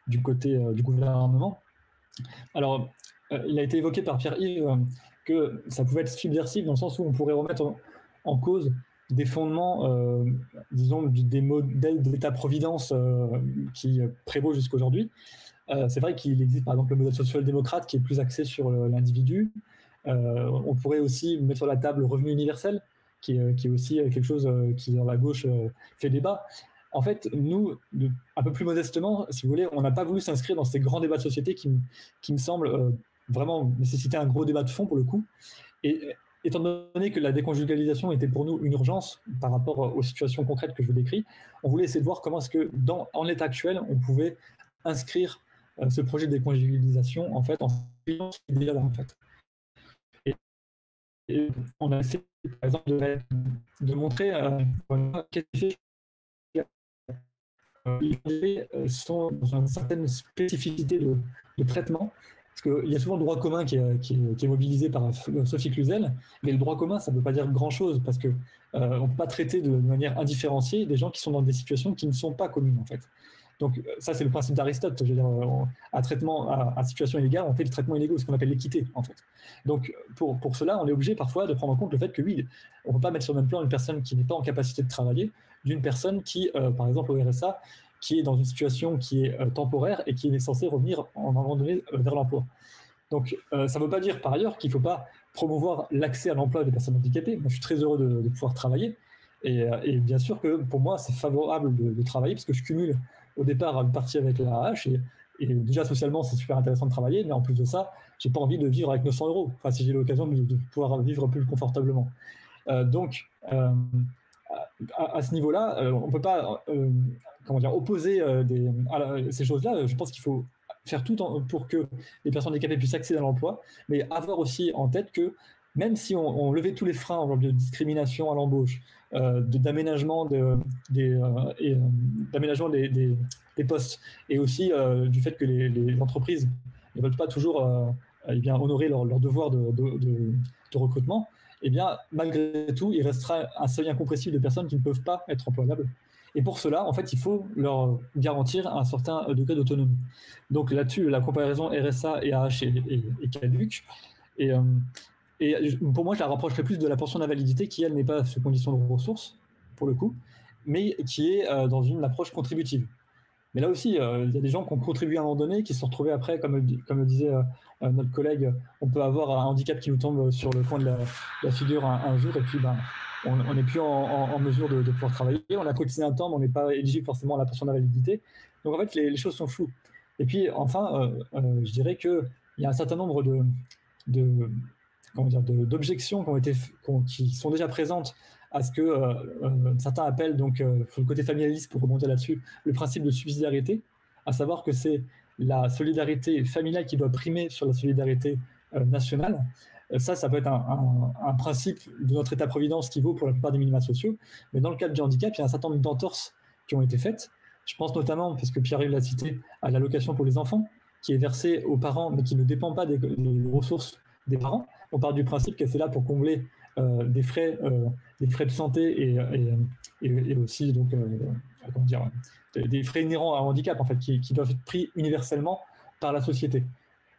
du gouvernement. Alors, il a été évoqué par Pierre-Yves que ça pouvait être subversif dans le sens où on pourrait remettre en cause des fondements, disons, des modèles d'État-providence qui prévaut jusqu'aujourd'hui. C'est vrai qu'il existe par exemple le modèle social-démocrate qui est plus axé sur l'individu. On pourrait aussi mettre sur la table le revenu universel, qui est aussi quelque chose qui, dans la gauche, fait débat. En fait, nous, un peu plus modestement, si vous voulez, on n'a pas voulu s'inscrire dans ces grands débats de société qui me semblent vraiment nécessiter un gros débat de fond pour le coup. Et étant donné que la déconjugalisation était pour nous une urgence par rapport aux situations concrètes que je vous décris, on voulait essayer de voir comment est-ce que, en l'état actuel, on pouvait inscrire ce projet de déconjugalisation en fait en déjà là, en fait. Et on a essayé, par exemple, de montrer qu'est-ce qui fait les sont dans une certaine spécificité de traitement, parce qu'il y a souvent le droit commun qui est mobilisé par Sophie Cluzel, mais le droit commun, ça ne veut pas dire grand-chose, parce qu'on ne peut pas traiter de manière indifférenciée des gens qui sont dans des situations qui ne sont pas communes, en fait. Donc ça, c'est le principe d'Aristote. Je veux dire, à situation inégale, on fait le traitement inégaux, ce qu'on appelle l'équité, en fait. Donc pour cela, on est obligé parfois de prendre en compte le fait que oui, on ne peut pas mettre sur le même plan une personne qui n'est pas en capacité de travailler d'une personne qui, par exemple au RSA, qui est dans une situation qui est temporaire et qui est censée revenir à un moment donné vers l'emploi. Donc ça ne veut pas dire par ailleurs qu'il ne faut pas promouvoir l'accès à l'emploi des personnes handicapées. Moi, je suis très heureux de pouvoir travailler, et bien sûr que pour moi, c'est favorable de travailler, parce que je cumule au départ une partie avec la AH, et déjà socialement, c'est super intéressant de travailler, mais en plus de ça, j'ai pas envie de vivre avec 900 €, enfin, si j'ai l'occasion de pouvoir vivre plus confortablement. Donc, à ce niveau-là, on ne peut pas opposer ces choses-là. Je pense qu'il faut faire tout pour que les personnes handicapées puissent accéder à l'emploi, mais avoir aussi en tête que même si on levait tous les freins en de discrimination à l'embauche, d'aménagement des postes, et aussi du fait que les entreprises ne veulent pas toujours honorer leur devoir de recrutement, eh bien, malgré tout, il restera un seuil incompressible de personnes qui ne peuvent pas être employables. Et pour cela, en fait, il faut leur garantir un certain degré d'autonomie. Donc là-dessus, la comparaison RSA et AH est caduque. Et pour moi, je la rapprocherais plus de la pension d'invalidité qui, elle, n'est pas sous condition de ressources, pour le coup, mais qui est dans une approche contributive. Mais là aussi, il y a des gens qui ont contribué à un moment donné, qui se sont retrouvés après, comme le disait notre collègue, on peut avoir un handicap qui nous tombe sur le coin de la figure un jour, et puis on n'est plus en mesure de pouvoir travailler. On a cotisé un temps, mais on n'est pas éligible forcément à la pension d'invalidité. Donc en fait, les choses sont floues. Et puis enfin, je dirais qu'il y a un certain nombre d'objections qui sont déjà présentes à ce que certains appellent, donc, sur le côté familialiste, pour rebondir là-dessus, le principe de subsidiarité, à savoir que c'est la solidarité familiale qui doit primer sur la solidarité nationale. Ça peut être un principe de notre État-providence qui vaut pour la plupart des minima sociaux, mais dans le cadre du handicap, il y a un certain nombre d'entorses qui ont été faites. Je pense notamment, parce que Pierre-Yves l'a cité, à l'allocation pour les enfants, qui est versée aux parents, mais qui ne dépend pas des ressources des parents. On part du principe que c'est là pour combler des frais de santé et aussi donc, des frais inhérents à un handicap en fait, qui doivent être pris universellement par la société.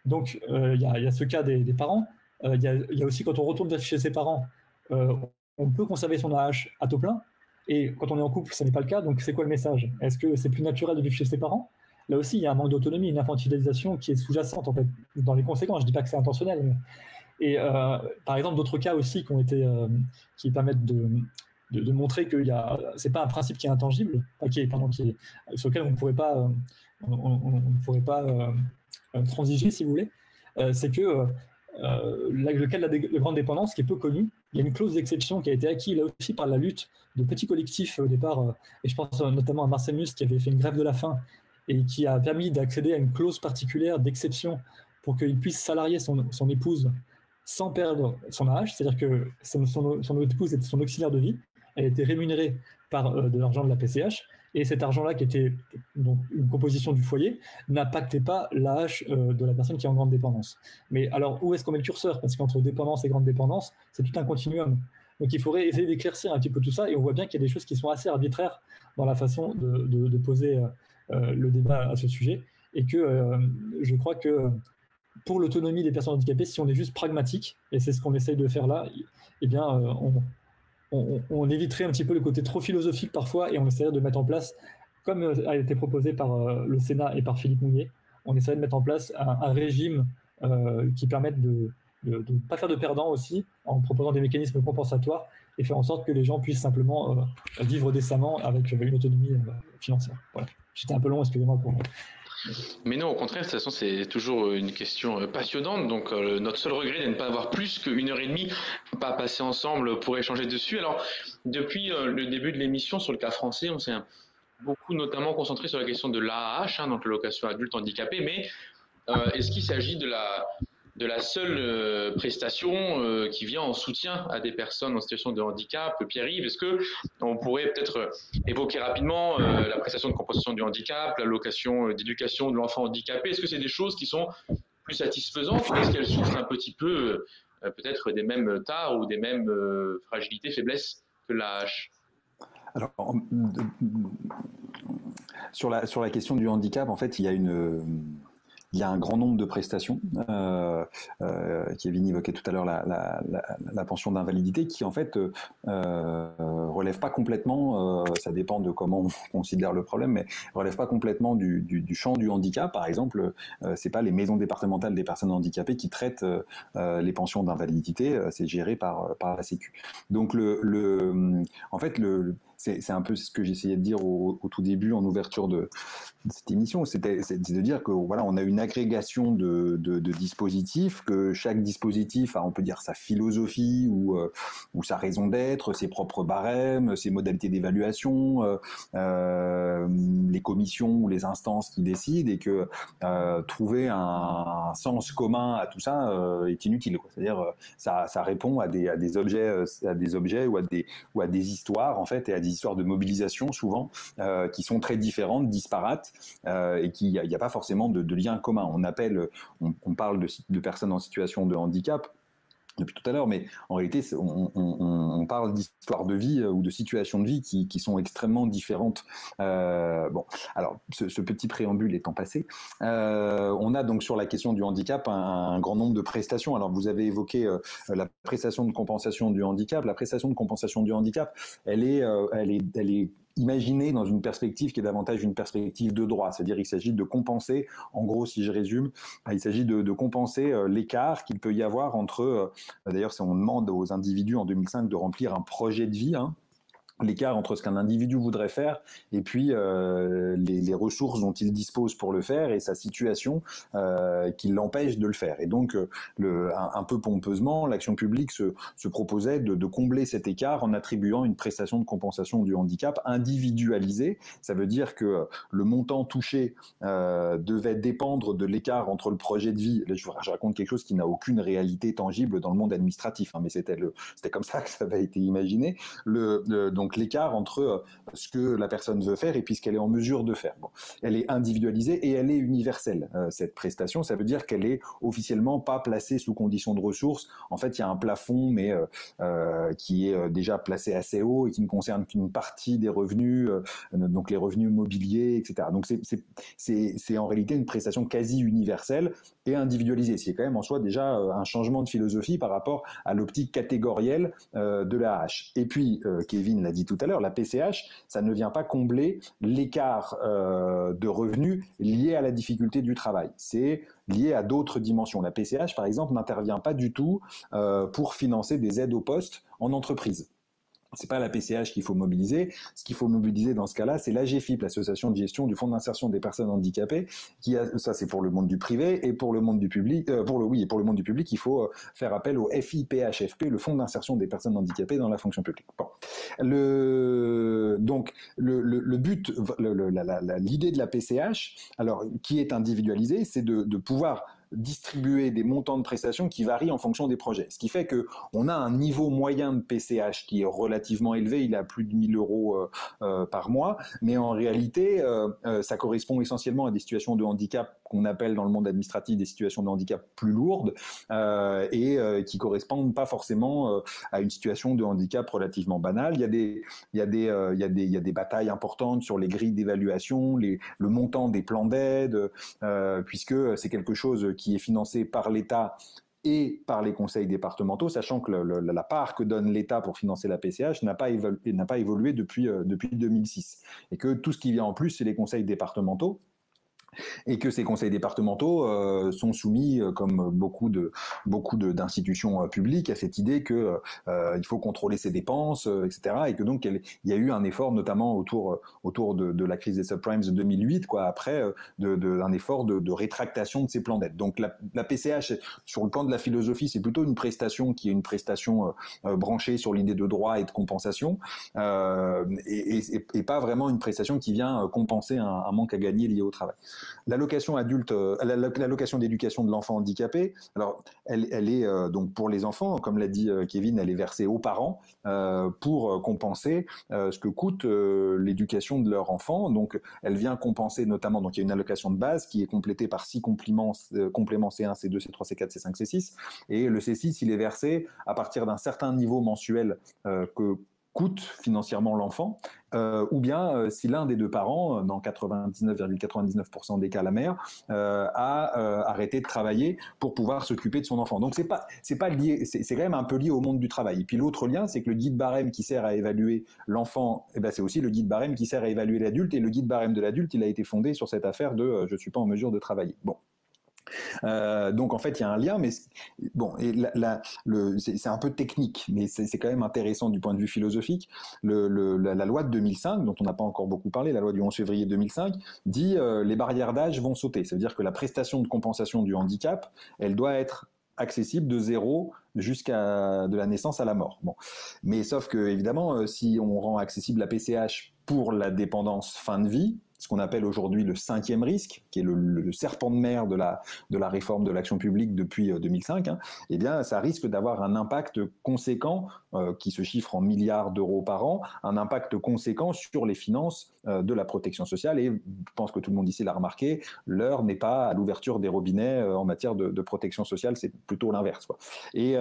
Donc il y a ce cas des parents. Il y a aussi quand on retourne chez ses parents, on peut conserver son AH à taux plein. Et quand on est en couple, ce n'est pas le cas. Donc c'est quoi le message? Est-ce que c'est plus naturel de vivre chez ses parents? Là aussi, il y a un manque d'autonomie, une infantilisation qui est sous-jacente en fait, dans les conséquences. Je ne dis pas que c'est intentionnel, mais... Et par exemple, d'autres cas aussi qui permettent de montrer que c'est pas un principe qui est intangible, sur lequel on ne pourrait pas transiger, si vous voulez. C'est que le cas de la grande dépendance, qui est peu connu, il y a une clause d'exception qui a été acquise là aussi par la lutte de petits collectifs au départ, et je pense notamment à Marcel Must qui avait fait une grève de la faim et qui a permis d'accéder à une clause particulière d'exception pour qu'il puisse salarier son épouse sans perdre son AH, c'est-à-dire que son épouse était son auxiliaire de vie, elle était rémunérée par de l'argent de la PCH, et cet argent-là, qui était donc une composition du foyer, n'impactait pas l'AH de la personne qui est en grande dépendance. Mais alors, où est-ce qu'on met le curseur? Parce qu'entre dépendance et grande dépendance, c'est tout un continuum. Donc il faudrait essayer d'éclaircir un petit peu tout ça, et on voit bien qu'il y a des choses qui sont assez arbitraires dans la façon de poser le débat à ce sujet, et que je crois que pour l'autonomie des personnes handicapées, si on est juste pragmatique, et c'est ce qu'on essaye de faire là, eh bien, on éviterait un petit peu le côté trop philosophique parfois, et on essaierait de mettre en place, comme a été proposé par le Sénat et par Philippe Mouillet, on essaierait de mettre en place un régime qui permette de ne pas faire de perdants aussi, en proposant des mécanismes compensatoires, et faire en sorte que les gens puissent simplement vivre décemment avec une autonomie financière. Voilà. J'étais un peu long, excusez-moi pour... Mais non, au contraire, de toute façon, c'est toujours une question passionnante. Donc, notre seul regret est de ne pas avoir plus qu'une heure et demie, pas passer ensemble pour échanger dessus. Alors, depuis le début de l'émission sur le cas français, on s'est beaucoup notamment concentré sur la question de l'AAH, donc l'allocation adulte handicapé. Mais est-ce qu'il s'agit de la seule prestation qui vient en soutien à des personnes en situation de handicap? Pierre-Yves, est-ce qu'on pourrait peut-être évoquer rapidement la prestation de compensation du handicap, l'allocation d'éducation de l'enfant handicapé? Est-ce que c'est des choses qui sont plus satisfaisantes, ou est-ce qu'elles souffrent un petit peu peut-être des mêmes tares ou des mêmes fragilités, faiblesses que l'AAH? Alors, sur la question du handicap, en fait, il y a un grand nombre de prestations. Kevin évoquait tout à l'heure la pension d'invalidité qui, en fait, relève pas complètement, ça dépend de comment on considère le problème, mais relève pas complètement du champ du handicap. Par exemple, c'est pas les maisons départementales des personnes handicapées qui traitent les pensions d'invalidité, c'est géré par la Sécu. Donc, en fait, c'est un peu ce que j'essayais de dire au tout début, en ouverture de cette émission, c'est de dire que voilà, on a une agrégation de dispositifs, que chaque dispositif a, on peut dire, sa philosophie ou sa raison d'être, ses propres barèmes, ses modalités d'évaluation, les commissions ou les instances qui décident, et que trouver un sens commun à tout ça est inutile. C'est-à-dire, ça répond à des objets ou à des histoires, en fait, et à des histoires de mobilisation souvent qui sont très différentes, disparates, et qu'il n'y a pas forcément de lien commun. On parle de personnes en situation de handicap, depuis tout à l'heure, mais en réalité, on parle d'histoires de vie ou de situations de vie qui sont extrêmement différentes. Bon, alors, ce petit préambule étant passé, on a donc sur la question du handicap un grand nombre de prestations. Alors, vous avez évoqué la prestation de compensation du handicap. La prestation de compensation du handicap, elle est imaginée dans une perspective qui est davantage une perspective de droit, c'est-à-dire il s'agit de compenser, en gros si je résume, il s'agit de compenser l'écart qu'il peut y avoir entre, d'ailleurs si on demande aux individus en 2005 de remplir un projet de vie, l'écart entre ce qu'un individu voudrait faire et puis les ressources dont il dispose pour le faire et sa situation qui l'empêche de le faire. Et donc, un peu pompeusement, l'action publique se proposait de combler cet écart en attribuant une prestation de compensation du handicap individualisée. Ça veut dire que le montant touché devait dépendre de l'écart entre le projet de vie. Là, je raconte quelque chose qui n'a aucune réalité tangible dans le monde administratif, mais c'était comme ça que ça avait été imaginé. Donc l'écart entre ce que la personne veut faire et puis ce qu'elle est en mesure de faire. Bon. Elle est individualisée et elle est universelle, cette prestation. Ça veut dire qu'elle est officiellement pas placée sous condition de ressources. En fait, il y a un plafond, mais qui est déjà placé assez haut et qui ne concerne qu'une partie des revenus, donc les revenus mobiliers, etc. Donc c'est en réalité une prestation quasi universelle et individualisée. C'est quand même en soi déjà un changement de philosophie par rapport à l'optique catégorielle de l'AAH. Et puis, Kevin l'a dit tout à l'heure, la PCH, ça ne vient pas combler l'écart de revenus lié à la difficulté du travail. C'est lié à d'autres dimensions. La PCH, par exemple, n'intervient pas du tout pour financer des aides au poste en entreprise. C'est pas la PCH qu'il faut mobiliser. Ce qu'il faut mobiliser dans ce cas-là, c'est l'AGFIP, l'association de gestion du Fonds d'insertion des personnes handicapées. Ça c'est pour le monde du privé et pour le monde du public. Pour le monde du public, il faut faire appel au FIPHFP, le Fonds d'insertion des personnes handicapées dans la fonction publique. Bon. Donc le but, l'idée de la PCH, alors qui est individualisée, c'est de pouvoir distribuer des montants de prestations qui varient en fonction des projets. Ce qui fait qu'on a un niveau moyen de PCH qui est relativement élevé, il est à plus de 1 000 euros par mois, mais en réalité, ça correspond essentiellement à des situations de handicap qu'on appelle dans le monde administratif des situations de handicap plus lourdes et qui correspondent pas forcément à une situation de handicap relativement banale. Il y a des batailles importantes sur les grilles d'évaluation, le montant des plans d'aide, puisque c'est quelque chose qui est financé par l'État et par les conseils départementaux, sachant que la part que donne l'État pour financer la PCH n'a pas évolué depuis 2006. Et que tout ce qui vient en plus, c'est les conseils départementaux. Et que ces conseils départementaux sont soumis, comme beaucoup d'institutions publiques, à cette idée que il faut contrôler ses dépenses, etc. Et que donc il y a eu un effort, notamment autour de la crise des subprimes de 2008, après un effort de rétractation de ces plans d'aide. Donc la PCH, sur le plan de la philosophie, c'est plutôt une prestation qui est une prestation branchée sur l'idée de droit et de compensation, et pas vraiment une prestation qui vient compenser un manque à gagner lié au travail. L'allocation adulte, l'allocation d'éducation de l'enfant handicapé, alors elle est donc pour les enfants, comme l'a dit Kevin, elle est versée aux parents pour compenser ce que coûte l'éducation de leur enfant. Donc elle vient compenser notamment, donc il y a une allocation de base qui est complétée par 6 compléments C1, C2, C3, C4, C5, C6, et le C6 il est versé à partir d'un certain niveau mensuel que coûte financièrement l'enfant, ou bien si l'un des deux parents, dans 99,99% des cas la mère, a arrêté de travailler pour pouvoir s'occuper de son enfant. Donc c'est pas lié, c'est quand même un peu lié au monde du travail. Et puis l'autre lien, c'est que le guide barème qui sert à évaluer l'enfant, c'est aussi le guide barème qui sert à évaluer l'adulte, et le guide barème de l'adulte, il a été fondé sur cette affaire de je suis pas en mesure de travailler. Bon. Donc en fait il y a un lien, mais bon, et c'est un peu technique, mais c'est quand même intéressant du point de vue philosophique. La loi de 2005, dont on n'a pas encore beaucoup parlé, la loi du 11 février 2005, dit les barrières d'âge vont sauter. Ça veut dire que la prestation de compensation du handicap, elle doit être accessible de 0 jusqu'à de la naissance à la mort. Bon. Mais sauf que évidemment, si on rend accessible la PCH pour la dépendance fin de vie, ce qu'on appelle aujourd'hui le 5e risque, qui est le serpent de mer de la réforme de l'action publique depuis 2005, hein, eh bien, ça risque d'avoir un impact conséquent, qui se chiffre en milliards d'euros par an, un impact conséquent sur les finances de la protection sociale. Et je pense que tout le monde ici l'a remarqué, l'heure n'est pas à l'ouverture des robinets en matière de protection sociale, c'est plutôt l'inverse, quoi. Et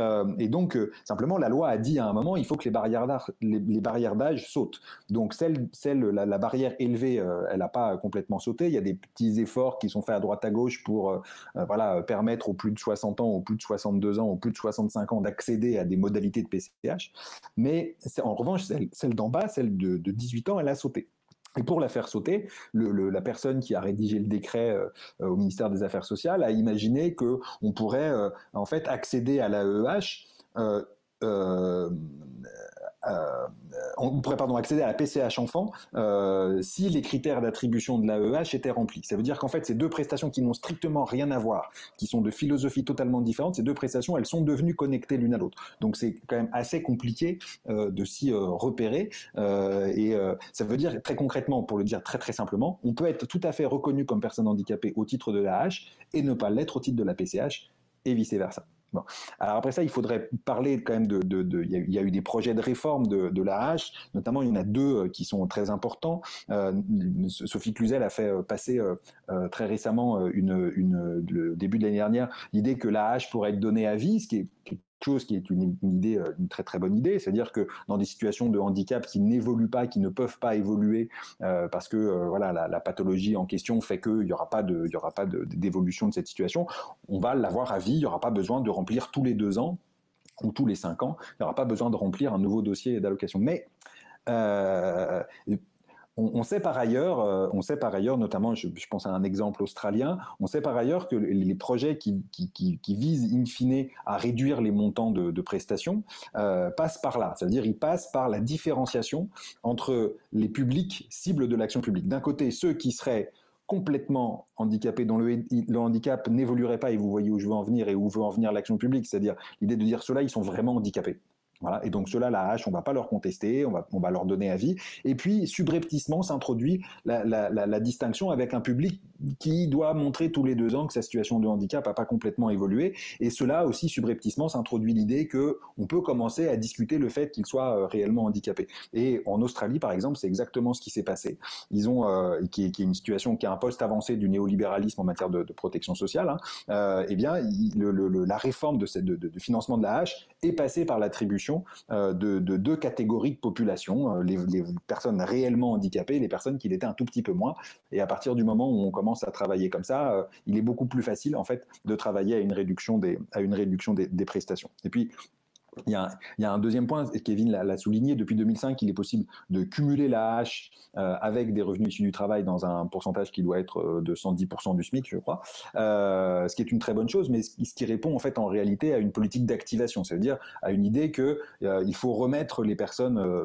donc, simplement, la loi a dit à un moment, il faut que les barrières d'âge sautent. Donc, la barrière élevée, elle n'a pas complètement sauté. Il y a des petits efforts qui sont faits à droite à gauche pour permettre aux plus de 60 ans, aux plus de 62 ans, aux plus de 65 ans d'accéder à des modalités de PCH. Mais en revanche, celle d'en bas, celle de 18 ans, elle a sauté. Et pour la faire sauter, la personne qui a rédigé le décret au ministère des Affaires sociales a imaginé qu'on pourrait en fait accéder à l'AEH on pourrait accéder à la PCH enfant si les critères d'attribution de l'AEH étaient remplis. Ça veut dire qu'en fait, ces deux prestations qui n'ont strictement rien à voir, qui sont de philosophie totalement différente, ces deux prestations, elles sont devenues connectées l'une à l'autre. Donc c'est quand même assez compliqué de s'y repérer. Ça veut dire très concrètement, pour le dire très très simplement, on peut être tout à fait reconnu comme personne handicapée au titre de l'AEH et ne pas l'être au titre de la PCH et vice-versa. Bon. Alors après ça, il faudrait parler quand même il y a eu des projets de réforme de l'AEH, notamment il y en a deux qui sont très importants. Sophie Cluzel a fait passer très récemment, le début de l'année dernière, l'idée que l'AEH pourrait être donnée à vie, ce qui est quelque chose qui est une idée, une très très bonne idée, c'est-à-dire que dans des situations de handicap qui n'évoluent pas, qui ne peuvent pas évoluer parce que la pathologie en question fait qu'il n'y aura pas d'évolution de cette situation, on va l'avoir à vie, il n'y aura pas besoin de remplir tous les 2 ans ou tous les 5 ans, il n'y aura pas besoin de remplir un nouveau dossier d'allocation. Mais on sait par ailleurs, notamment, je pense à un exemple australien, on sait par ailleurs que les projets qui visent in fine à réduire les montants de prestations passent par là. C'est-à-dire ils passent par la différenciation entre les publics cibles de l'action publique. D'un côté, ceux qui seraient complètement handicapés, dont le handicap n'évoluerait pas, et vous voyez où je veux en venir et où veut en venir l'action publique, c'est-à-dire l'idée de dire ceux-là, ils sont vraiment handicapés. Voilà. Et donc ceux-là, la hache, on ne va pas leur contester, on va leur donner avis. Et puis, subrepticement, s'introduit la distinction avec un public qui doit montrer tous les 2 ans que sa situation de handicap n'a pas complètement évolué. Et cela aussi, subrepticement, s'introduit l'idée qu'on peut commencer à discuter le fait qu'il soit réellement handicapé. Et en Australie, par exemple, c'est exactement ce qui s'est passé. Ils ont, qui est une situation qui est un poste avancé du néolibéralisme en matière de protection sociale, eh bien, la réforme de financement de la hache est passée par l'attribution de 2 catégories de population, les personnes réellement handicapées et les personnes qui l'étaient un tout petit peu moins. Et à partir du moment où on commence à travailler comme ça, il est beaucoup plus facile en fait de travailler à une réduction des prestations. Et puis il y a un deuxième point, Kevin l'a souligné, depuis 2005, il est possible de cumuler la hache avec des revenus issus du travail dans un pourcentage qui doit être de 110% du SMIC, je crois, ce qui est une très bonne chose, mais ce qui répond en fait en réalité à une politique d'activation, c'est-à-dire à une idée que il faut remettre les personnes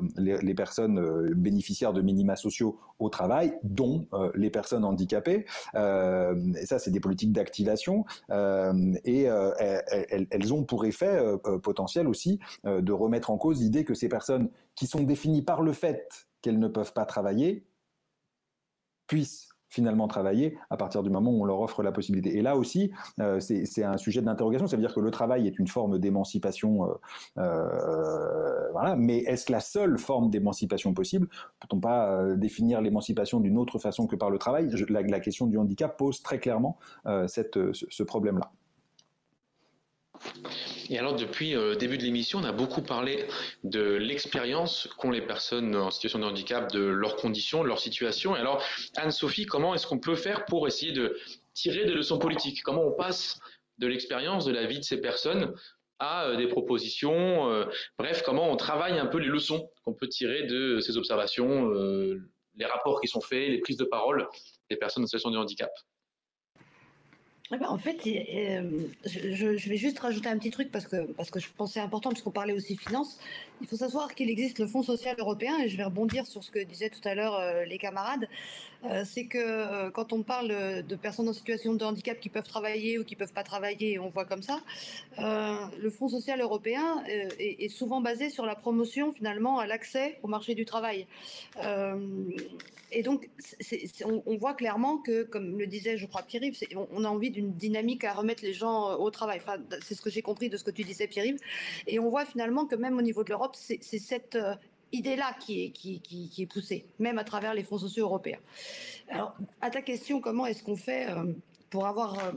bénéficiaires de minima sociaux au travail, dont les personnes handicapées, et ça c'est des politiques d'activation, et elles ont pour effet potentiel aussi de remettre en cause l'idée que ces personnes qui sont définies par le fait qu'elles ne peuvent pas travailler puissent finalement travailler à partir du moment où on leur offre la possibilité. Et là aussi, c'est un sujet d'interrogation, ça veut dire que le travail est une forme d'émancipation, voilà, mais est-ce que la seule forme d'émancipation possible? Peut-on pas définir l'émancipation d'une autre façon que par le travail? La question du handicap pose très clairement ce problème-là. Et alors, depuis le début de l'émission, on a beaucoup parlé de l'expérience qu'ont les personnes en situation de handicap, de leurs conditions, de leur situation. Et alors, Anne-Sophie, comment est-ce qu'on peut faire pour essayer de tirer des leçons politiques? Comment on passe de l'expérience, de la vie de ces personnes à des propositions? Bref, comment on travaille un peu les leçons qu'on peut tirer de ces observations, les rapports qui sont faits, les prises de parole des personnes en situation de handicap? En fait, je vais juste rajouter un petit truc parce que je pense que c'est important, puisqu'on parlait aussi finances. Il faut savoir qu'il existe le Fonds social européen, et je vais rebondir sur ce que disaient tout à l'heure les camarades. c'est que quand on parle de personnes en situation de handicap qui peuvent travailler ou qui ne peuvent pas travailler, on voit comme ça, le Fonds social européen est souvent basé sur la promotion finalement à l'accès au marché du travail. Et donc, on voit clairement que, comme le disait, je crois, Pierre-Yves, on a envie d'une dynamique à remettre les gens au travail. Enfin, c'est ce que j'ai compris de ce que tu disais, Pierre-Yves. Et on voit finalement que même au niveau de l'Europe, c'est cette idée-là qui est poussée, même à travers les fonds sociaux européens. Alors, à ta question, comment est-ce qu'on fait pour avoir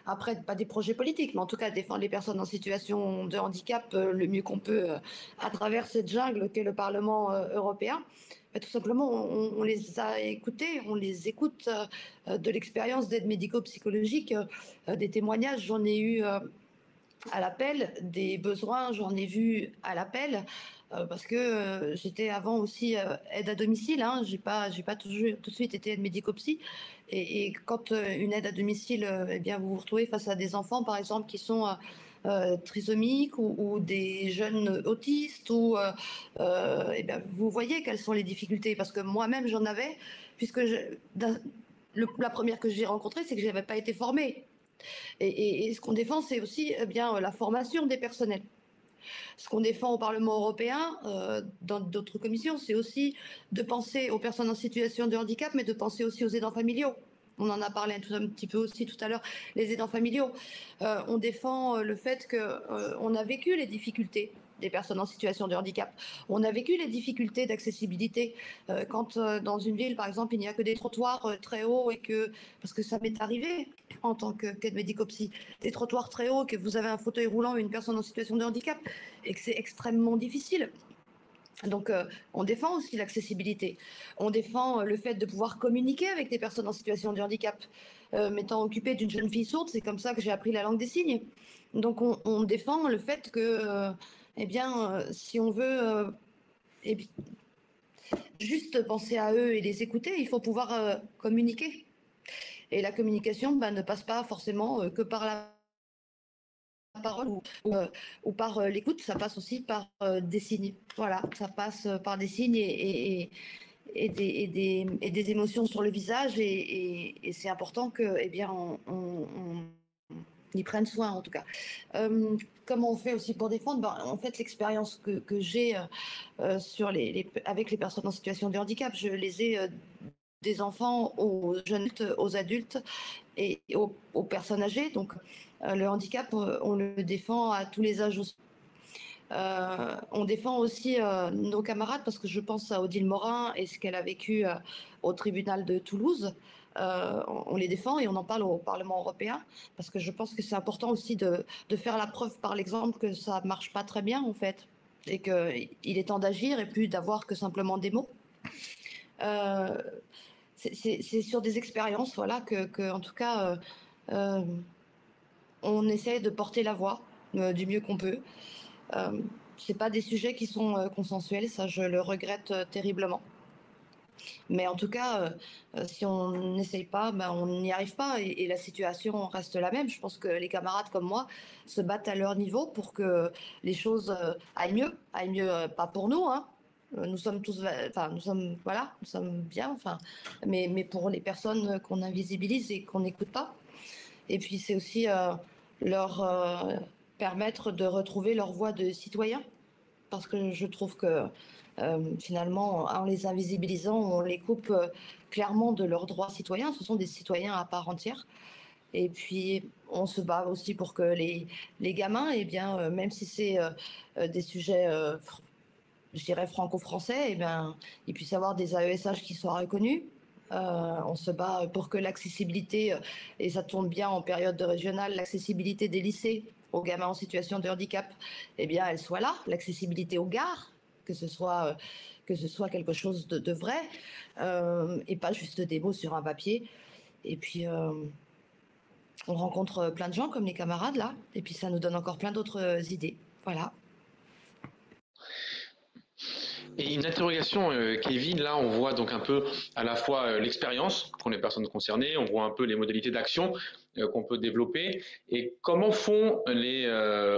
après, pas des projets politiques, mais en tout cas défendre les personnes en situation de handicap le mieux qu'on peut à travers cette jungle qu'est le Parlement européen? Tout simplement, on les a écoutés, on les écoute de l'expérience d'aide médico-psychologique, des témoignages, j'en ai eu à l'appel, des besoins, j'en ai vu à l'appel, parce que j'étais avant aussi aide à domicile, hein, j'ai pas tout de suite été aide médico-psy, et quand une aide à domicile, eh bien vous vous retrouvez face à des enfants par exemple qui sont trisomiques ou des jeunes autistes, ou eh bien, vous voyez quelles sont les difficultés, parce que moi-même j'en avais, puisque la première que j'ai rencontrée, c'est que je n'avais pas été formée. Et ce qu'on défend, c'est aussi bien la formation des personnels. Ce qu'on défend au Parlement européen, dans d'autres commissions, c'est aussi de penser aux personnes en situation de handicap, mais de penser aussi aux aidants familiaux. On en a parlé un petit peu aussi tout à l'heure, les aidants familiaux. On défend le fait qu'on a vécu les difficultés des personnes en situation de handicap. On a vécu les difficultés d'accessibilité quand dans une ville, par exemple, il n'y a que des trottoirs très hauts, et parce que ça m'est arrivé en tant qu'aide médico-psy, des trottoirs très hauts, que vous avez un fauteuil roulant et une personne en situation de handicap, et que c'est extrêmement difficile. Donc, on défend aussi l'accessibilité. On défend le fait de pouvoir communiquer avec des personnes en situation de handicap. M'étant occupée d'une jeune fille sourde, c'est comme ça que j'ai appris la langue des signes. Donc, on défend le fait que, eh bien, si on veut juste penser à eux et les écouter, il faut pouvoir communiquer. Et la communication ne passe pas forcément que par la parole ou par l'écoute, ça passe aussi par des signes. Voilà, ça passe par des signes et des émotions sur le visage, et c'est important que, eh bien, on y prenne soin, en tout cas. Comment on fait aussi pour défendre? En fait, l'expérience que j'ai avec les personnes en situation de handicap, je les ai des enfants aux jeunes, aux adultes et aux personnes âgées. Donc, le handicap, on le défend à tous les âges aussi. On défend aussi nos camarades, parce que je pense à Odile Morin et ce qu'elle a vécu au tribunal de Toulouse. On les défend et on en parle au Parlement européen, parce que je pense que c'est important aussi de faire la preuve par l'exemple que ça ne marche pas très bien, en fait, et qu'il est temps d'agir et plus d'avoir que simplement des mots. C'est sur des expériences, voilà, que en tout cas, on essaie de porter la voix du mieux qu'on peut. C'est pas des sujets qui sont consensuels, ça je le regrette terriblement. Mais en tout cas, si on n'essaye pas, on n'y arrive pas, et la situation reste la même. Je pense que les camarades comme moi se battent à leur niveau pour que les choses aillent mieux, pas pour nous, hein. Nous sommes tous, enfin, nous sommes bien, enfin, mais pour les personnes qu'on invisibilise et qu'on n'écoute pas. Et puis c'est aussi leur permettre de retrouver leur voix de citoyen, parce que je trouve que finalement, en les invisibilisant, on les coupe clairement de leurs droits citoyens. Ce sont des citoyens à part entière. Et puis, on se bat aussi pour que les gamins, eh bien, même si c'est des sujets, je dirais, franco-français, eh bien, ils puissent avoir des AESH qui soient reconnus. On se bat pour que l'accessibilité, et ça tourne bien en période de régionale, l'accessibilité des lycées aux gamins en situation de handicap, eh bien, elle soit là. L'accessibilité aux gares, que ce soit quelque chose de vrai, et pas juste des mots sur un papier. Et puis, on rencontre plein de gens comme les camarades là, et puis ça nous donne encore plein d'autres idées. Voilà. Et une interrogation, Kevin, là on voit donc un peu à la fois l'expérience pour les personnes concernées, on voit un peu les modalités d'action qu'on peut développer, et comment font les,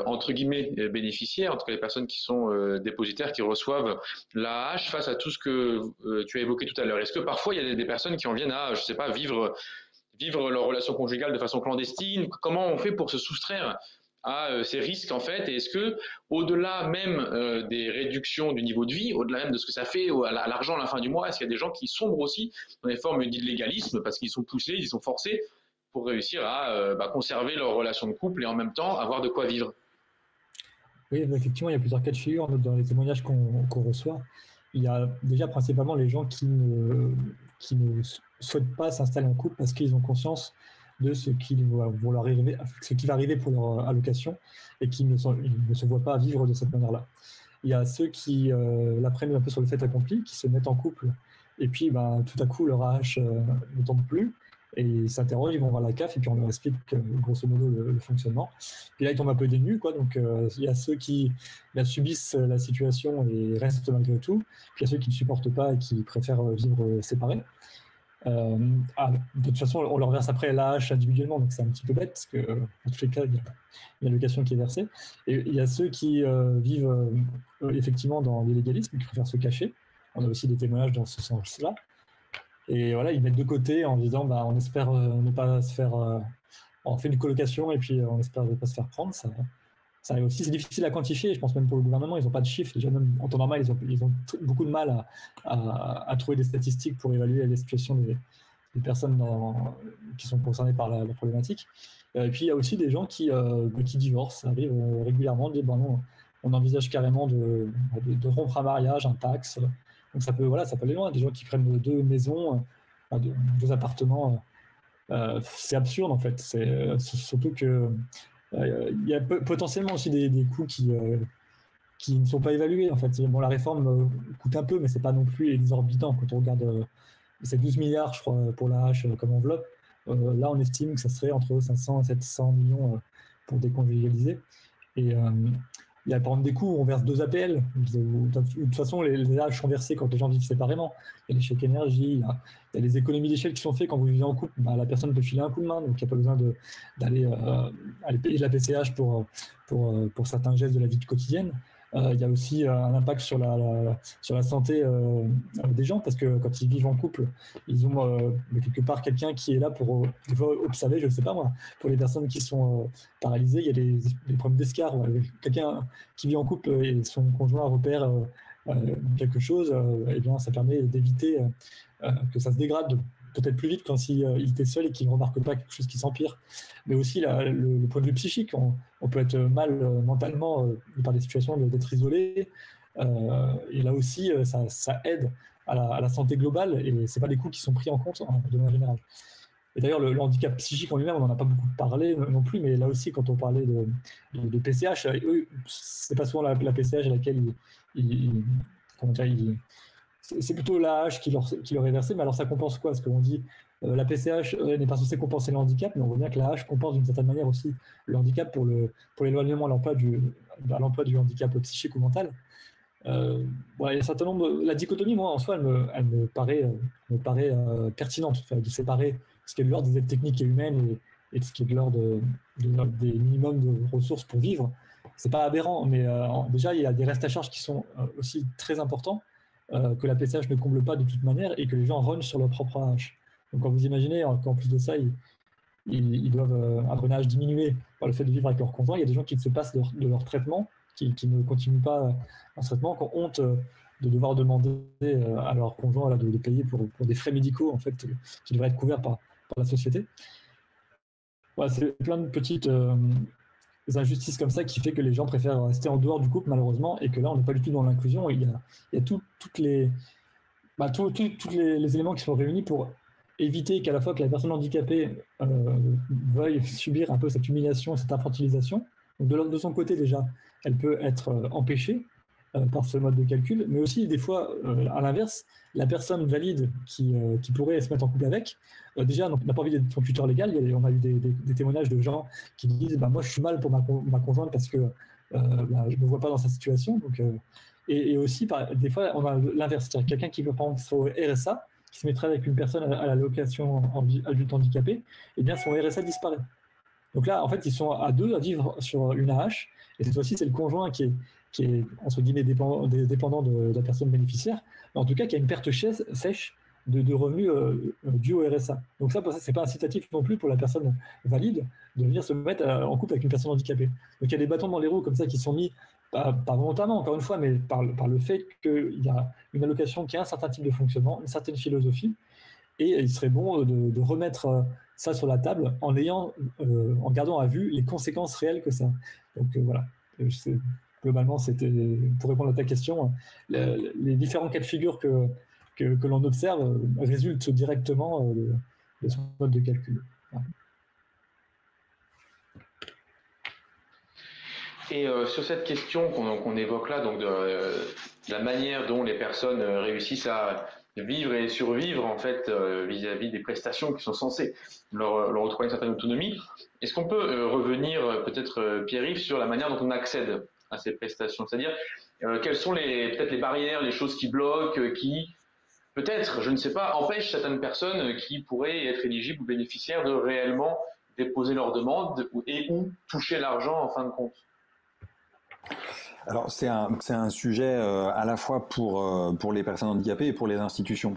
entre guillemets, bénéficiaires, en tout cas les personnes qui sont dépositaires, qui reçoivent l'AAH face à tout ce que tu as évoqué tout à l'heure. Est-ce que parfois il y a des personnes qui en viennent à, je sais pas, vivre leur relation conjugale de façon clandestine? Comment on fait pour se soustraire à ces risques en fait, et est-ce que au-delà même des réductions du niveau de vie, au-delà même de ce que ça fait à l'argent à la fin du mois, est-ce qu'il y a des gens qui sombrent aussi dans des formes d'illégalisme parce qu'ils sont poussés, ils sont forcés pour réussir à conserver leur relation de couple et en même temps avoir de quoi vivre? Oui, effectivement, il y a plusieurs cas de figure dans les témoignages qu'on reçoit. Il y a déjà principalement les gens qui ne souhaitent pas s'installer en couple parce qu'ils ont conscience de ce qui va arriver pour leur allocation et qui ne se voient pas vivre de cette manière-là. Il y a ceux qui la prennent un peu sur le fait accompli, qui se mettent en couple et puis tout à coup leur AAH ne tombe plus et ils s'interrogent, ils vont voir la CAF et puis on leur explique grosso modo le fonctionnement. Puis là ils tombent un peu dénus, quoi. Donc il y a ceux qui subissent la situation et restent malgré tout, puis il y a ceux qui ne supportent pas et qui préfèrent vivre séparés. De toute façon, on leur verse après l'AAH individuellement, donc c'est un petit peu bête, parce que dans tous les cas, il y a l'allocation qui est versée. Et il y a ceux qui vivent effectivement dans l'illégalisme, qui préfèrent se cacher. On a aussi des témoignages dans ce sens-là. Et voilà, ils mettent de côté en disant on espère ne pas se faire. On fait une colocation et puis on espère ne pas se faire prendre. Ça arrive aussi, c'est difficile à quantifier. Je pense même pour le gouvernement, ils n'ont pas de chiffres. Déjà, même en temps normal, ils ont beaucoup de mal à trouver des statistiques pour évaluer les situations des personnes qui sont concernées par la problématique. Et puis, il y a aussi des gens qui divorcent. Ça arrive régulièrement de dire non, on envisage carrément de rompre un mariage, un Pacs. Donc, ça peut aller loin. Des gens qui prennent 2 maisons, 2 appartements. C'est absurde, en fait. C'est surtout que. Il y a potentiellement aussi des coûts qui ne sont pas évalués. En fait, bon, la réforme coûte un peu, mais c'est pas non plus exorbitant. Quand on regarde, c'est 12 milliards, je crois, pour l'AAH comme enveloppe. Là, on estime que ça serait entre 500 et 700 millions pour déconjugaliser. Et il y a par exemple des coûts où on verse 2 APL. De toute façon, les AAH sont versés quand les gens vivent séparément. Il y a les chèques énergie, il y a les économies d'échelle qui sont faites quand vous vivez en couple. La personne peut filer un coup de main, donc il n'y a pas besoin d'aller payer de la PCH pour certains gestes de la vie quotidienne. Il y a aussi un impact sur la santé des gens, parce que quand ils vivent en couple, ils ont quelque part quelqu'un qui est là pour observer, je ne sais pas moi, pour les personnes qui sont paralysées, il y a des problèmes d'escarre. Quelqu'un qui vit en couple et son conjoint repère quelque chose, eh bien, ça permet d'éviter que ça se dégrade peut-être plus vite quand il était seul et qu'il ne remarque pas quelque chose qui s'empire. Mais aussi le point de vue psychique, on peut être mal mentalement par des situations d'être isolé. Et là aussi, ça aide à la santé globale, et ce n'est pas des coûts qui sont pris en compte de manière générale. Et d'ailleurs, le handicap psychique en lui-même, on n'en a pas beaucoup parlé non plus, mais là aussi, quand on parlait de PCH, c'est pas souvent la PCH à laquelle c'est plutôt l'AAH qui leur est versé, mais alors ça compense quoi? Parce qu'on dit la PCH n'est pas censée compenser le handicap, mais on voit bien que l'AAH compense d'une certaine manière aussi le handicap pour l'éloignement à l'emploi du handicap psychique ou mental. Voilà, il y a un certain nombre. La dichotomie, moi, en soi, elle me paraît pertinente, de séparer ce qui est de l'ordre des aides techniques et humaines et ce qui est de l'ordre des minimums de ressources pour vivre. C'est pas aberrant, mais déjà, il y a des restes à charge qui sont aussi très importants, que la PCH ne comble pas de toute manière et que les gens rognent sur leur propre AAH. Donc, quand vous imaginez qu'en plus de ça, ils doivent avoir un âge diminué par le fait de vivre avec leur conjoint, il y a des gens qui se passent de leur traitement, qui ne continuent pas un traitement, qui ont honte de devoir demander à leur conjoint de payer pour des frais médicaux en fait, qui devraient être couverts par la société. Voilà, c'est plein de petites injustices comme ça qui fait que les gens préfèrent rester en dehors du couple, malheureusement, et que là, on n'est pas du tout dans l'inclusion. Il y a tous les éléments qui sont réunis pour éviter qu'à la fois que la personne handicapée veuille subir un peu cette humiliation, cette infantilisation. Donc de son côté, déjà, elle peut être empêchée par ce mode de calcul, mais aussi des fois, à l'inverse, la personne valide qui pourrait se mettre en couple avec, déjà n'a pas envie d'être son tuteur légal. On a eu des témoignages de gens qui disent moi je suis mal pour ma conjointe parce que je ne me vois pas dans sa situation, donc Et aussi, des fois, on a l'inverse. C'est-à-dire quelqu'un qui veut, par exemple, son RSA, qui se mettrait avec une personne à l'allocation adulte handicapé, eh bien, son RSA disparaît. Donc là, en fait, ils sont à deux à vivre sur une AH, et cette fois-ci, c'est le conjoint qui est entre guillemets, dépendant de la personne bénéficiaire, mais en tout cas, qui a une perte sèche de revenus dus au RSA. Donc ça, c'est pas incitatif non plus pour la personne valide de venir se mettre en couple avec une personne handicapée. Donc il y a des bâtons dans les roues comme ça qui sont mis, pas volontairement, encore une fois, mais par le fait qu'il y a une allocation qui a un certain type de fonctionnement, une certaine philosophie, et il serait bon de remettre ça sur la table en gardant à vue les conséquences réelles que ça. Donc voilà. Globalement, c'était pour répondre à ta question, les différents cas de figure que l'on observe résultent directement de son mode de calcul. Voilà. Et sur cette question qu'on évoque là, donc de la manière dont les personnes réussissent à vivre et survivre en fait vis-à-vis des prestations qui sont censées leur octroyer une certaine autonomie, est-ce qu'on peut revenir peut-être Pierre-Yves sur la manière dont on accède à ces prestations, c'est-à-dire quelles sont peut-être les barrières, les choses qui bloquent, qui peut-être, je ne sais pas, empêchent certaines personnes qui pourraient être éligibles ou bénéficiaires de réellement déposer leur demande et ou toucher l'argent en fin de compte. Alors c'est un sujet à la fois pour les personnes handicapées et pour les institutions.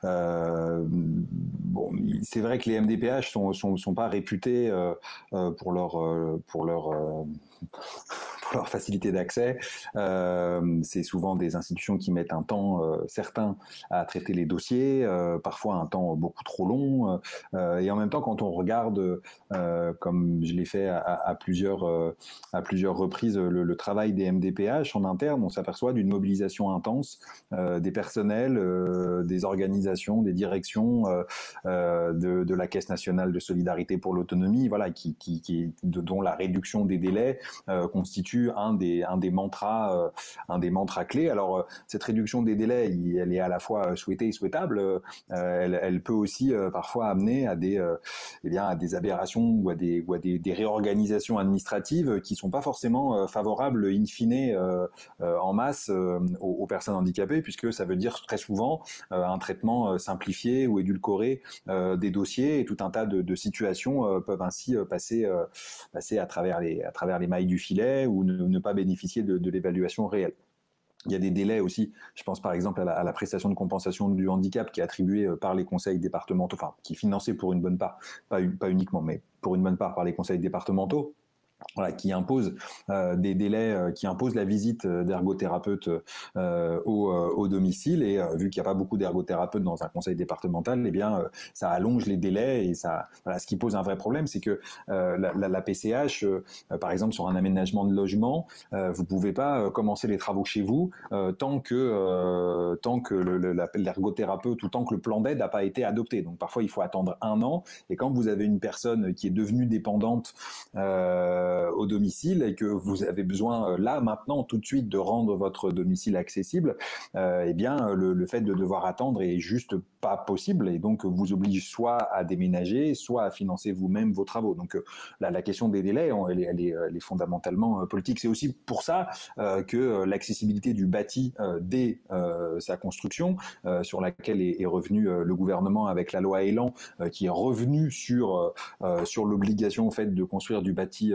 Bon, c'est vrai que les MDPH sont pas réputés pour leur facilité d'accès. C'est souvent des institutions qui mettent un temps certain à traiter les dossiers, parfois un temps beaucoup trop long. Et en même temps, quand on regarde, comme je l'ai fait à plusieurs reprises, le travail des MDPH en interne, on s'aperçoit d'une mobilisation intense des personnels, des organisations, des directions de la Caisse nationale de solidarité pour l'autonomie, voilà, dont la réduction des délais constitue un des mantras clés. Alors cette réduction des délais, elle est à la fois souhaitée et souhaitable. Elle peut aussi parfois amener à des aberrations ou à des réorganisations administratives qui sont pas forcément favorables in fine en masse aux personnes handicapées, puisque ça veut dire très souvent un traitement simplifié ou édulcoré des dossiers, et tout un tas de situations peuvent ainsi passer à travers les mailles du filet ou ne pas bénéficier de l'évaluation réelle. Il y a des délais aussi, je pense par exemple à la prestation de compensation du handicap qui est attribuée par les conseils départementaux, enfin qui est financée pour une bonne part, pas uniquement, mais pour une bonne part par les conseils départementaux. Voilà, qui impose des délais, qui impose la visite d'ergothérapeutes au domicile, et vu qu'il n'y a pas beaucoup d'ergothérapeutes dans un conseil départemental, eh bien ça allonge les délais, et ça, voilà, ce qui pose un vrai problème, c'est que la PCH, par exemple sur un aménagement de logement, vous pouvez pas commencer les travaux chez vous tant que l'ergothérapeute ou tant que le plan d'aide n'a pas été adopté. Donc parfois il faut attendre 1 an, et quand vous avez une personne qui est devenue dépendante au domicile et que vous avez besoin là maintenant tout de suite de rendre votre domicile accessible, eh bien le fait de devoir attendre est juste pas possible, et donc vous oblige soit à déménager, soit à financer vous-même vos travaux. Donc la question des délais, elle est fondamentalement politique. C'est aussi pour ça que l'accessibilité du bâti dès sa construction, sur laquelle est revenu le gouvernement avec la loi Elan, qui est revenu sur l'obligation au fait de construire du bâti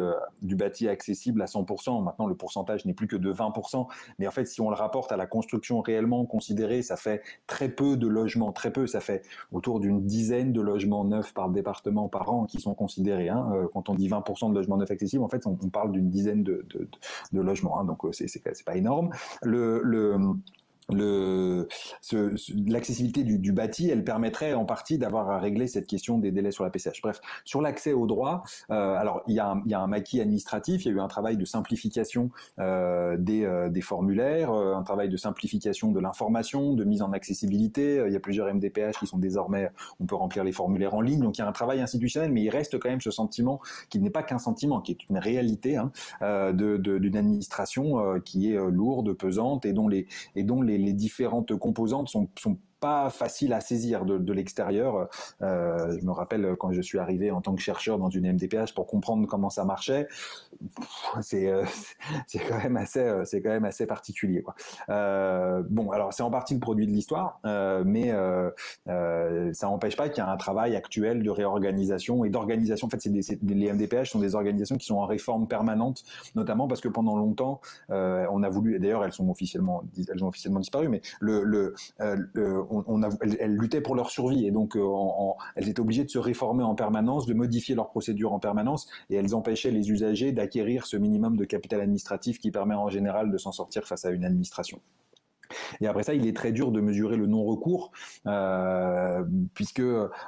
accessible à 100%. Maintenant, le pourcentage n'est plus que de 20%. Mais en fait, si on le rapporte à la construction réellement considérée, ça fait très peu de logements, très peu. Ça fait autour d'une dizaine de logements neufs par département par an qui sont considérés. Quand on dit 20% de logements neufs accessibles, en fait, on parle d'une dizaine de logements. Donc, c'est pas énorme. L'accessibilité du bâti, elle permettrait en partie d'avoir à régler cette question des délais sur la PCH. Bref, sur l'accès au droit, alors il y a un maquis administratif, il y a eu un travail de simplification des formulaires, un travail de simplification de l'information, de mise en accessibilité. Il y a plusieurs MDPH qui sont désormais, on peut remplir les formulaires en ligne, donc il y a un travail institutionnel, mais il reste quand même ce sentiment qui n'est pas qu'un sentiment, qui est une réalité d'une administration qui est lourde, pesante, et dont les différentes composantes sont pas facile à saisir de l'extérieur. Je me rappelle quand je suis arrivé en tant que chercheur dans une MDPH pour comprendre comment ça marchait, c'est quand même assez particulier, quoi. Bon, alors c'est en partie le produit de l'histoire, mais ça n'empêche pas qu'il y a un travail actuel de réorganisation et d'organisation. En fait, les MDPH sont des organisations qui sont en réforme permanente, notamment parce que pendant longtemps, on a voulu, et d'ailleurs elles ont officiellement disparu, mais elles luttaient pour leur survie, et donc elles étaient obligées de se réformer en permanence, de modifier leurs procédures en permanence, et elles empêchaient les usagers d'acquérir ce minimum de capital administratif qui permet en général de s'en sortir face à une administration. Et après ça, il est très dur de mesurer le non-recours, puisque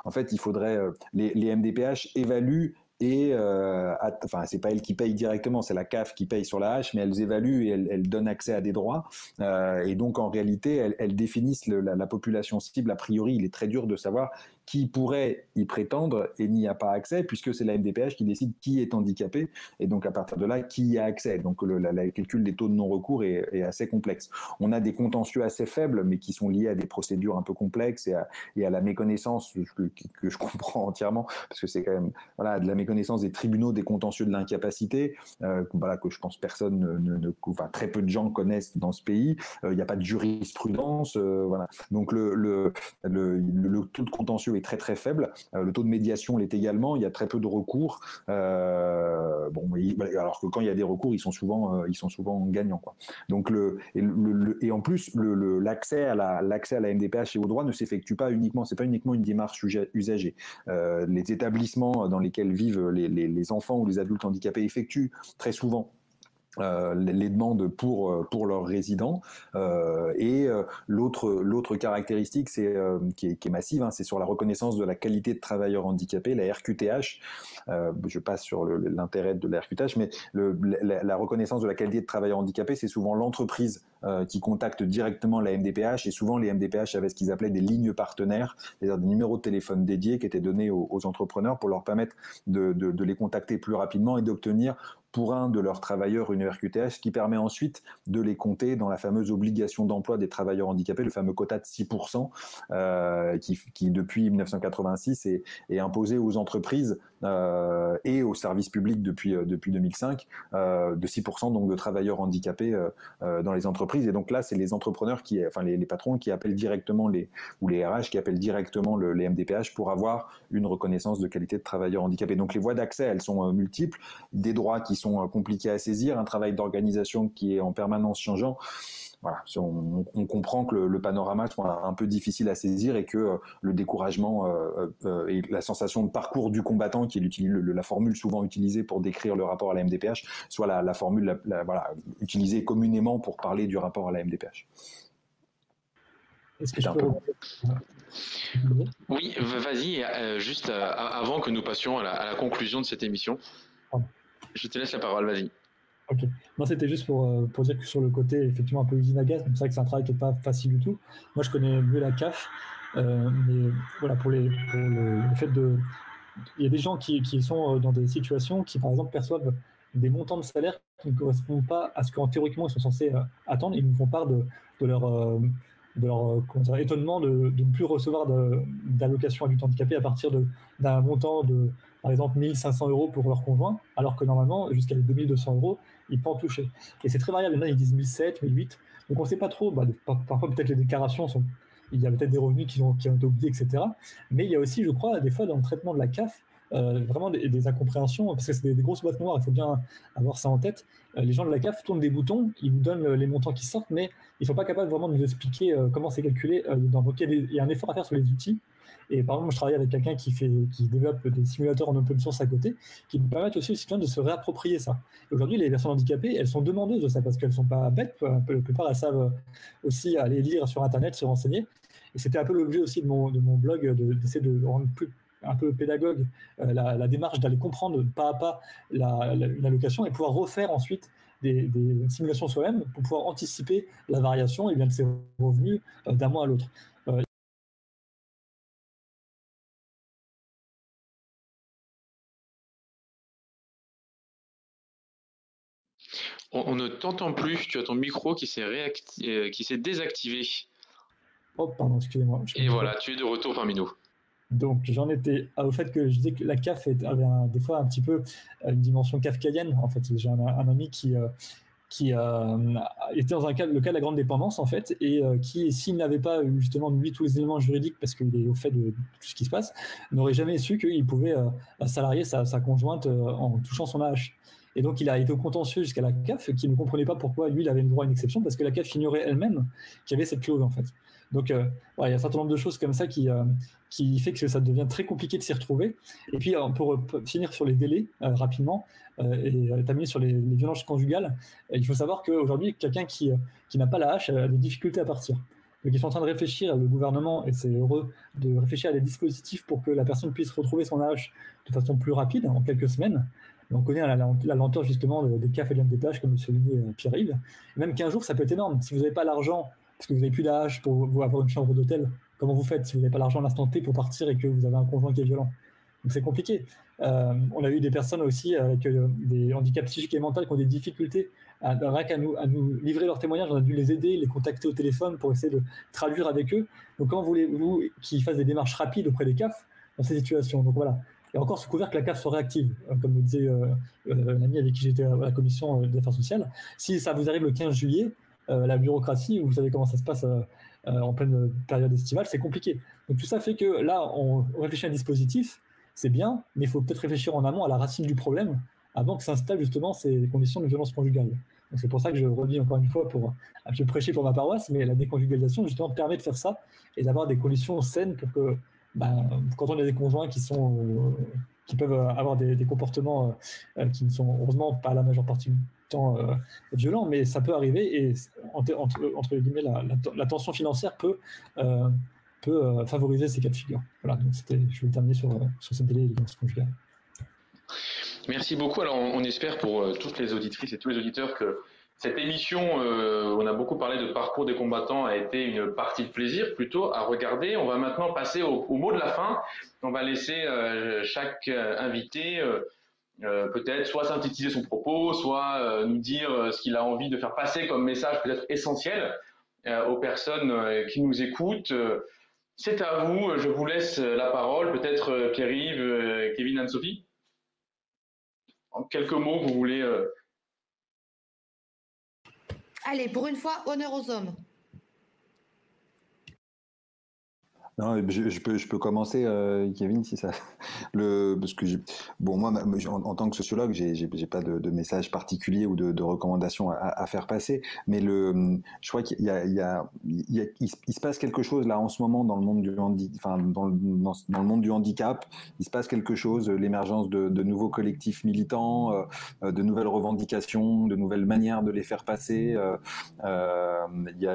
en fait, il faudrait les MDPH évaluent et enfin, c'est pas elles qui payent directement, c'est la CAF qui paye sur la hache, mais elles évaluent et elles donnent accès à des droits. Et donc en réalité, elles définissent la population cible. A priori, il est très dur de savoir qui pourrait y prétendre et n'y a pas accès, puisque c'est la MDPH qui décide qui est handicapé, et donc à partir de là, qui y a accès. Donc le calcul des taux de non-recours est assez complexe. On a des contentieux assez faibles, mais qui sont liés à des procédures un peu complexes et à la méconnaissance que je comprends entièrement, parce que c'est quand même de la méconnaissance des tribunaux des contentieux de l'incapacité, que je pense personne, enfin très peu de gens connaissent dans ce pays. Il n'y a pas de jurisprudence, voilà. Donc le taux de contentieux est très très faible. Le taux de médiation l'est également. Il y a très peu de recours. Alors que quand il y a des recours, ils sont souvent gagnants, quoi. Donc et en plus l'accès à la MDPH et aux droits ne s'effectue pas uniquement. C'est pas uniquement une démarche usagée. Les établissements dans lesquels vivent les enfants ou les adultes handicapés effectuent très souvent les demandes pour leurs résidents, et l'autre caractéristique qui est massive, hein, c'est sur la reconnaissance de la qualité de travailleur handicapé, la RQTH. Je passe sur l'intérêt de la RQTH, mais la reconnaissance de la qualité de travailleur handicapé, c'est souvent l'entreprise qui contacte directement la MDPH, et souvent les MDPH avaient ce qu'ils appelaient des lignes partenaires, c'est-à-dire des numéros de téléphone dédiés qui étaient donnés aux entrepreneurs pour leur permettre de les contacter plus rapidement et d'obtenir pour un de leurs travailleurs une RQTH qui permet ensuite de les compter dans la fameuse obligation d'emploi des travailleurs handicapés, le fameux quota de 6%, qui depuis 1986 est imposé aux entreprises et aux services publics depuis 2005, de 6% donc de travailleurs handicapés dans les entreprises. Et donc là, c'est les entrepreneurs les patrons qui appellent directement ou les RH qui appellent directement les MDPH pour avoir une reconnaissance de qualité de travailleur handicapé. Donc les voies d'accès, elles sont multiples, des droits qui sont compliqués à saisir, un travail d'organisation qui est en permanence changeant. Voilà, on comprend que le panorama soit un peu difficile à saisir, et que le découragement et la sensation de parcours du combattant, qui est la formule souvent utilisée pour décrire le rapport à la MDPH, soit la formule utilisée communément pour parler du rapport à la MDPH. Est-ce que je peux... Oui, vas-y, juste avant que nous passions à la conclusion de cette émission. Je te laisse la parole, vas-y. Ok. Non, c'était juste pour dire que sur le côté, effectivement, un peu usine à gaz, c'est vrai que c'est un travail qui n'est pas facile du tout. Moi, je connais mieux la CAF, mais voilà, pour le fait de... Il y a des gens qui sont dans des situations qui, par exemple, perçoivent des montants de salaire qui ne correspondent pas à ce qu'en théoriquement ils sont censés attendre. Ils nous font part de leur étonnement de ne plus recevoir d'allocation adulte handicapé à partir d'un montant de, par exemple, 1 500 € pour leur conjoint, alors que normalement, jusqu'à 2 200 €, ils peuvent en toucher. Et c'est très variable. Il y en a, ils disent 1 700, 1 800. Donc on ne sait pas trop. Parfois, peut-être les déclarations sont... Il y a peut-être des revenus qui ont été oubliés, etc. Mais il y a aussi, je crois, des fois, dans le traitement de la CAF, vraiment des incompréhensions, parce que c'est des grosses boîtes noires, il faut bien avoir ça en tête. Les gens de la CAF tournent des boutons, ils nous donnent les montants qui sortent, mais ils ne sont pas capables vraiment de nous expliquer comment c'est calculé. Donc il y a un effort à faire sur les outils. Et par exemple, je travaille avec quelqu'un qui développe des simulateurs en open source à côté, qui nous permettent aussi de se réapproprier ça. Aujourd'hui, les personnes handicapées, elles sont demandeuses de ça, parce qu'elles ne sont pas bêtes. La plupart, elles savent aussi aller lire sur Internet, se renseigner. Et c'était un peu l'objet aussi de mon blog, d'essayer de rendre plus un peu pédagogue la démarche d'aller comprendre pas à pas une allocation et pouvoir refaire ensuite des simulations soi-même pour pouvoir anticiper la variation et bien de ses revenus d'un mois à l'autre. On ne t'entend plus, tu as ton micro qui s'est désactivé. Oh, pardon, excusez-moi. Et voilà, tu es de retour parmi nous. Donc, j'en étais au fait que je disais que la CAF avait des fois un petit peu une dimension kafkaïenne. En fait, j'ai un ami qui était dans le cas de la grande dépendance, en fait, et qui, s'il n'avait pas eu justement, lui, tous les éléments juridiques, parce qu'il est au fait de tout ce qui se passe, n'aurait jamais su qu'il pouvait salarier sa conjointe en touchant son AH. Et donc, il a été au contentieux jusqu'à la CAF, qui ne comprenait pas pourquoi lui, il avait le droit à une exception, parce que la CAF ignorait elle-même qu'il y avait cette clause, en fait. Donc, il y a un certain nombre de choses comme ça qui fait que ça devient très compliqué de s'y retrouver. Et puis, pour finir sur les délais, rapidement, et terminer sur les violences conjugales, il faut savoir qu'aujourd'hui, quelqu'un qui n'a pas la hache a des difficultés à partir. Donc, ils sont en train de réfléchir, le gouvernement, et c'est heureux, de réfléchir à des dispositifs pour que la personne puisse retrouver son AH de façon plus rapide, en quelques semaines. On connaît la lenteur justement des CAF et de l'MDPH, comme le soulignait Pierre-Yves. Même 15 jours, ça peut être énorme. Si vous n'avez pas l'argent, parce que vous n'avez plus d'AH pour avoir une chambre d'hôtel, comment vous faites si vous n'avez pas l'argent à l'instant T pour partir et que vous avez un conjoint qui est violent? Donc c'est compliqué. On a eu des personnes aussi avec des handicaps psychiques et mentaux qui ont des difficultés à nous livrer leurs témoignages. On a dû les aider, les contacter au téléphone pour essayer de traduire avec eux. Donc comment voulez-vous qu'ils fassent des démarches rapides auprès des CAF dans ces situations? Donc voilà. Et encore sous couvert que la CAF soit réactive, comme le disait un ami avec qui j'étais à la commission des affaires sociales. Si ça vous arrive le 15 juillet, la bureaucratie, vous savez comment ça se passe en pleine période estivale, c'est compliqué. Donc tout ça fait que là, on réfléchit à un dispositif, c'est bien, mais il faut peut-être réfléchir en amont à la racine du problème avant que s'installent justement ces conditions de violence conjugale. Donc c'est pour ça que je redis encore une fois pour un peu prêcher pour ma paroisse, mais la déconjugalisation justement permet de faire ça et d'avoir des conditions saines pour que quand on a des conjoints qui peuvent avoir des comportements qui ne sont heureusement pas la majeure partie du temps violents, mais ça peut arriver et entre guillemets la tension financière peut favoriser ces cas de figure. Voilà, donc je vais terminer sur cette délai et les violences conjugales. Merci beaucoup. Alors on espère pour toutes les auditrices et tous les auditeurs que cette émission, on a beaucoup parlé de parcours des combattants, a été une partie de plaisir plutôt à regarder. On va maintenant passer au mot de la fin. On va laisser chaque invité peut-être soit synthétiser son propos, soit nous dire ce qu'il a envie de faire passer comme message peut-être essentiel aux personnes qui nous écoutent. C'est à vous, je vous laisse la parole, peut-être Pierre-Yves, Kevin, Anne-Sophie. En quelques mots, vous voulez... Allez, pour une fois, honneur aux hommes. Non, je peux commencer, Kevin, si ça. Parce que moi, en tant que sociologue, j'ai pas de message particulier ou de recommandations à faire passer. Mais je crois qu'il il se passe quelque chose là en ce moment dans le monde dans le monde du handicap. Il se passe quelque chose, l'émergence de nouveaux collectifs militants, de nouvelles revendications, de nouvelles manières de les faire passer. Il y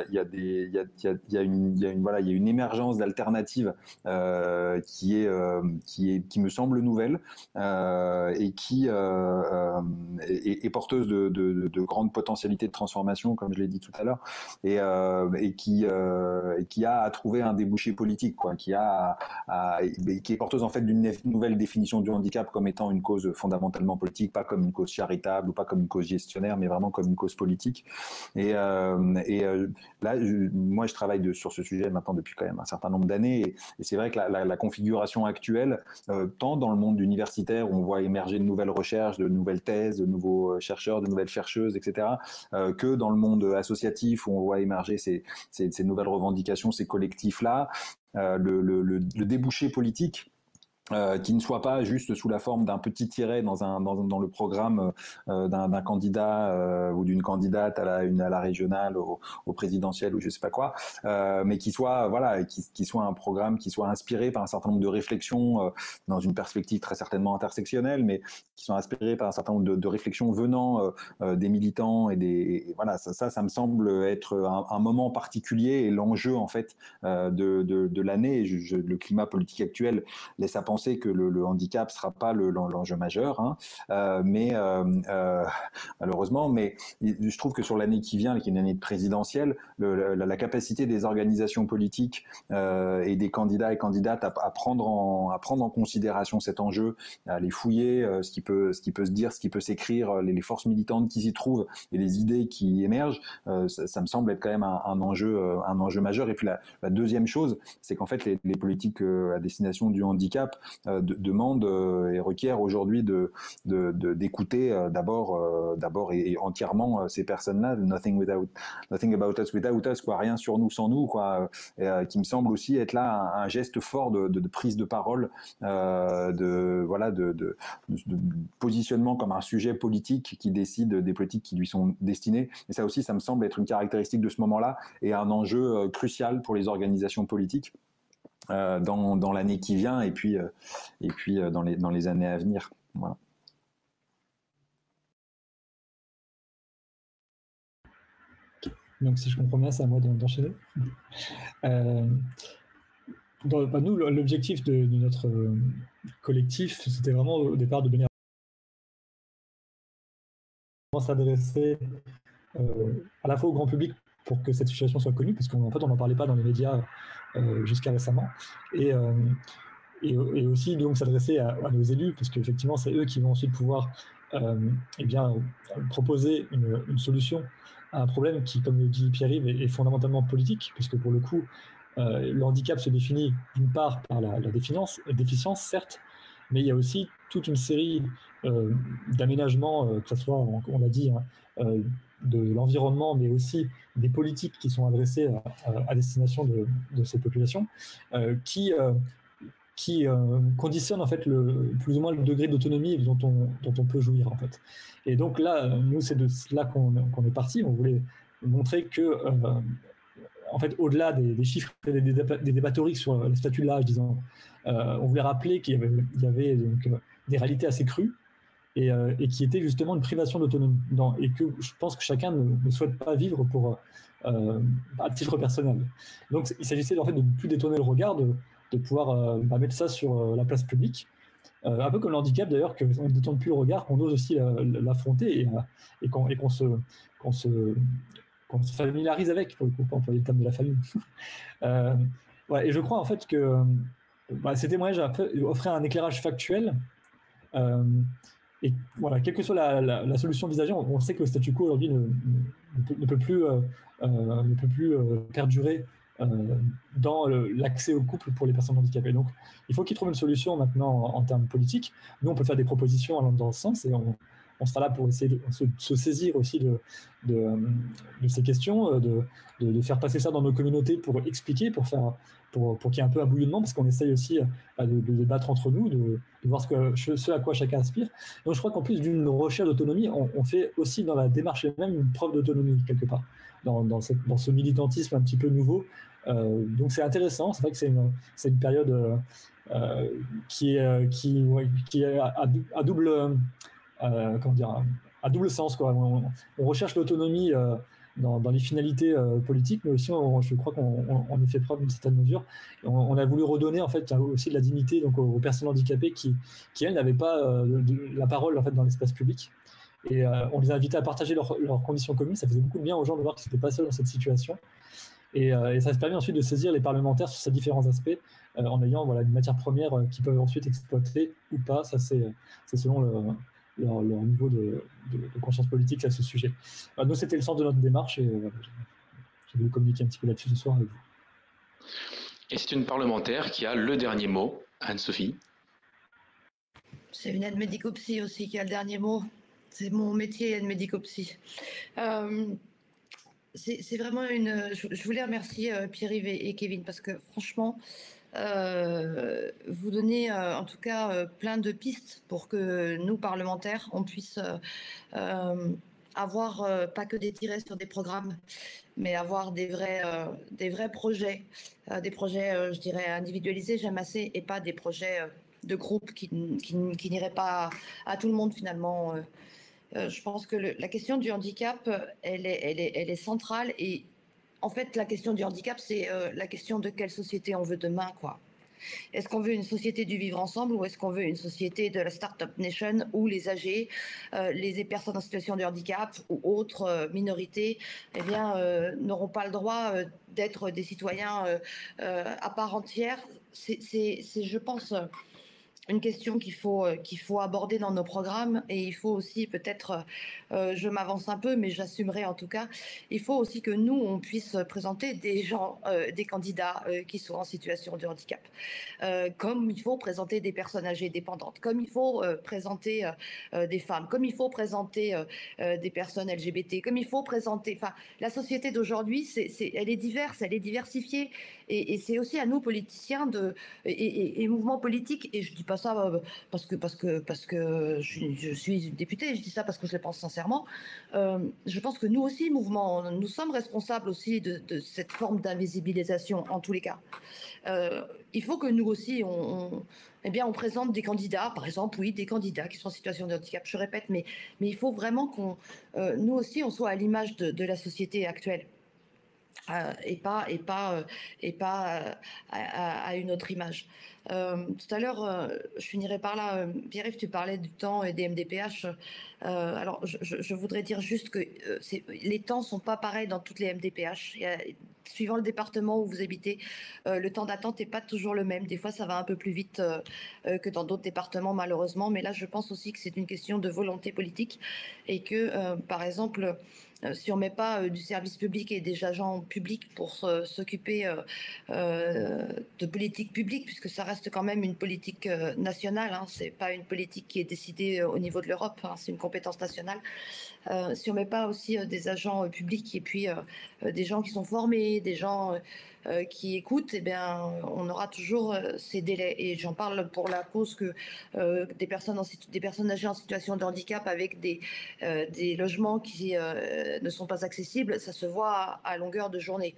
a une émergence d'alternatives qui me semble nouvelle et qui est porteuse de grandes potentialités de transformation, comme je l'ai dit tout à l'heure, et qui a à trouver un débouché politique, quoi, qui est porteuse en fait d'une nouvelle définition du handicap comme étant une cause fondamentalement politique, pas comme une cause charitable ou pas comme une cause gestionnaire, mais vraiment comme une cause politique. Et là, moi, je travaille sur ce sujet maintenant depuis quand même un certain nombre d'années, et c'est vrai que la configuration actuelle, tant dans le monde universitaire où on voit émerger de nouvelles recherches, de nouvelles thèses, de nouveaux chercheurs, de nouvelles chercheuses, etc., que dans le monde associatif où on voit émerger ces nouvelles revendications, ces collectifs-là, le débouché politique, qui ne soit pas juste sous la forme d'un petit tiret dans le programme d'un candidat ou d'une candidate à la régionale, au présidentiel ou je sais pas quoi, mais qui soit qui soit un programme qui soit inspiré par un certain nombre de réflexions dans une perspective très certainement intersectionnelle, mais qui sont inspirés par un certain nombre de réflexions venant des militants et voilà, ça me semble être un moment particulier et l'enjeu en fait de l'année. Le climat politique actuel laisse à penser penser que le handicap sera pas l'enjeu majeur, hein, malheureusement, mais je trouve que sur l'année qui vient, qui est une année présidentielle, la capacité des organisations politiques et des candidats et candidates à prendre en considération cet enjeu, à aller fouiller ce qui peut se dire, ce qui peut s'écrire, les forces militantes qui s'y trouvent et les idées qui émergent, ça me semble être quand même un enjeu majeur. Et puis la deuxième chose, c'est qu'en fait les politiques à destination du handicap demandent et requièrent aujourd'hui d'écouter d'abord et entièrement ces personnes-là, nothing about us without us, quoi, rien sur nous sans nous, quoi, qui me semble aussi être là un geste fort de prise de parole, de positionnement comme un sujet politique qui décide des politiques qui lui sont destinées. Et ça aussi, ça me semble être une caractéristique de ce moment-là et un enjeu crucial pour les organisations politiques dans l'année qui vient et puis dans les années à venir. Voilà. Donc, si je comprends bien, c'est à moi d'enchaîner. Nous, l'objectif de notre collectif, c'était vraiment au départ de venir s'adresser à la fois au grand public pour que cette situation soit connue, parce qu'en fait, on n'en parlait pas dans les médias jusqu'à récemment, et aussi donc s'adresser à nos élus, parce qu'effectivement, c'est eux qui vont ensuite pouvoir proposer une solution à un problème qui, comme le dit Pierre-Yves, est fondamentalement politique, puisque pour le coup, le handicap se définit d'une part par la déficience, certes, mais il y a aussi toute une série d'aménagements, que ce soit, on l'a dit, de l'environnement, mais aussi des politiques qui sont adressées à destination de ces populations, qui conditionnent en fait plus ou moins le degré d'autonomie dont on peut jouir, en fait. Et donc là, nous, c'est de là qu'on est parti. On voulait montrer que en fait, au-delà des chiffres et des débats théoriques sur le statut de l'âge, disons, on voulait rappeler qu'il y avait donc, des réalités assez crues et qui étaient justement une privation d'autonomie. Et que je pense que chacun ne souhaite pas vivre à titre personnel. Donc, il s'agissait en fait de ne plus détourner le regard, de pouvoir mettre ça sur la place publique. Un peu comme le handicap d'ailleurs, qu'on ne détourne plus le regard, qu'on ose aussi l'affronter et qu'on se familiarise avec, pour le coup, pour employer le terme de la famille. Ouais, et je crois en fait que ces témoignages offraient un éclairage factuel. Et voilà, quelle que soit la solution envisagée, on sait que le statu quo aujourd'hui ne peut plus perdurer dans l'accès au couple pour les personnes handicapées. Donc, il faut qu'ils trouvent une solution maintenant en termes politiques. Nous, on peut faire des propositions allant dans ce sens et on sera là pour essayer de se saisir aussi de ces questions, de faire passer ça dans nos communautés pour expliquer, pour qu'il y ait un peu un bouillonnement, parce qu'on essaye aussi de débattre entre nous, de voir ce à quoi chacun aspire. Donc je crois qu'en plus d'une recherche d'autonomie, on fait aussi dans la démarche même une preuve d'autonomie quelque part, dans ce militantisme un petit peu nouveau. Donc c'est intéressant, c'est vrai que c'est une période qui est à double... à double sens, quoi. On recherche l'autonomie dans les finalités politiques, mais aussi je crois qu'on y fait preuve d'une certaine mesure. On a voulu redonner en fait aussi de la dignité donc aux personnes handicapées qui elles n'avaient pas la parole en fait dans l'espace public. Et on les a invités à partager leurs conditions communes. Ça faisait beaucoup de bien aux gens de voir qu'ils n'étaient pas seuls dans cette situation. Et ça se permet ensuite de saisir les parlementaires sur ces différents aspects en ayant une matière première qu'ils peuvent ensuite exploiter ou pas. Ça c'est selon leur niveau de conscience politique à ce sujet. Nous, c'était le sens de notre démarche et j'ai voulu communiquer un petit peu là-dessus ce soir avec vous. Et c'est une parlementaire qui a le dernier mot, Anne-Sophie. C'est une aide médico-psy aussi qui a le dernier mot. C'est mon métier, aide médico-psy. C'est vraiment je voulais remercier Pierre-Yves et Kevin parce que franchement, vous donnez en tout cas plein de pistes pour que nous, parlementaires, on puisse avoir pas que des tirets sur des programmes, mais avoir des vrais projets, je dirais, individualisés, j'aime assez, et pas des projets de groupe qui n'iraient pas à tout le monde finalement. Je pense que la question du handicap, elle est centrale et en fait, la question du handicap, c'est la question de quelle société on veut demain, quoi. Est-ce qu'on veut une société du vivre ensemble ou est-ce qu'on veut une société de la Startup Nation où les âgés, les personnes en situation de handicap ou autres minorités eh bien, n'auront pas le droit d'être des citoyens à part entière. C'est, je pense, une question qu'il faut aborder dans nos programmes, et il faut aussi peut-être, je m'avance un peu, mais j'assumerai en tout cas, il faut aussi que nous, on puisse présenter des gens, des candidats qui sont en situation de handicap, comme il faut présenter des personnes âgées dépendantes, comme il faut présenter des femmes, comme il faut présenter des personnes LGBT, comme il faut présenter, enfin, la société d'aujourd'hui, elle est diverse, elle est diversifiée, et c'est aussi à nous, politiciens, et mouvements politiques, et je dis pas ça parce que je suis députée, je dis ça parce que je le pense sincèrement. Je pense que nous aussi, mouvement, nous sommes responsables aussi de cette forme d'invisibilisation en tous les cas. Il faut que nous aussi, eh bien, on présente des candidats, par exemple, oui, des candidats qui sont en situation de handicap, je répète, mais il faut vraiment qu'on, nous aussi, on soit à l'image de la société actuelle. Et pas à une autre image. Tout à l'heure, je finirai par là. Pierre-Yves, tu parlais du temps et des MDPH. Alors, je voudrais dire juste que les temps sont pas pareils dans toutes les MDPH. Suivant le département où vous habitez, le temps d'attente n'est pas toujours le même. Des fois, ça va un peu plus vite que dans d'autres départements, malheureusement. Mais là, je pense aussi que c'est une question de volonté politique et que, par exemple, si on ne met pas du service public et des agents publics pour s'occuper de politique publique, puisque ça reste quand même une politique nationale, hein, ce n'est pas une politique qui est décidée au niveau de l'Europe, hein, c'est une compétence nationale. Si on ne met pas aussi des agents publics et puis des gens qui sont formés, des gens qui écoutent, eh bien, on aura toujours ces délais. Et j'en parle pour la cause que des personnes âgées en situation de handicap avec des logements qui ne sont pas accessibles, ça se voit à longueur de journée.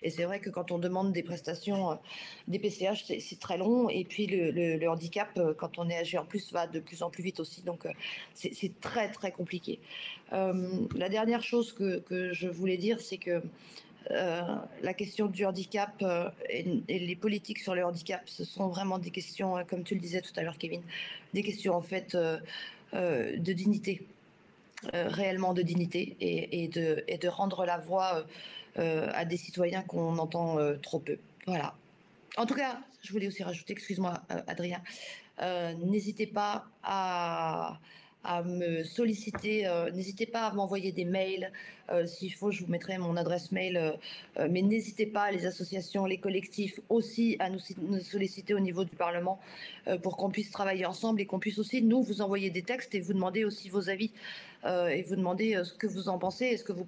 Et c'est vrai que quand on demande des prestations, des PCH, c'est très long. Et puis le handicap, quand on est âgé en plus, va de plus en plus vite aussi. Donc c'est très, très compliqué. La dernière chose que je voulais dire, c'est que la question du handicap et les politiques sur le handicap, ce sont vraiment des questions, comme tu le disais tout à l'heure, Kevin, des questions en fait de dignité. Réellement de dignité et de rendre la voix à des citoyens qu'on entend trop peu. Voilà. En tout cas, je voulais aussi rajouter, excuse-moi Adrien, n'hésitez pas à me solliciter, n'hésitez pas à m'envoyer des mails, s'il faut je vous mettrai mon adresse mail, mais n'hésitez pas, les associations, les collectifs aussi, à nous solliciter au niveau du Parlement pour qu'on puisse travailler ensemble et qu'on puisse aussi nous vous envoyer des textes et vous demander aussi vos avis et vous demander ce que vous en pensez. Est-ce que vous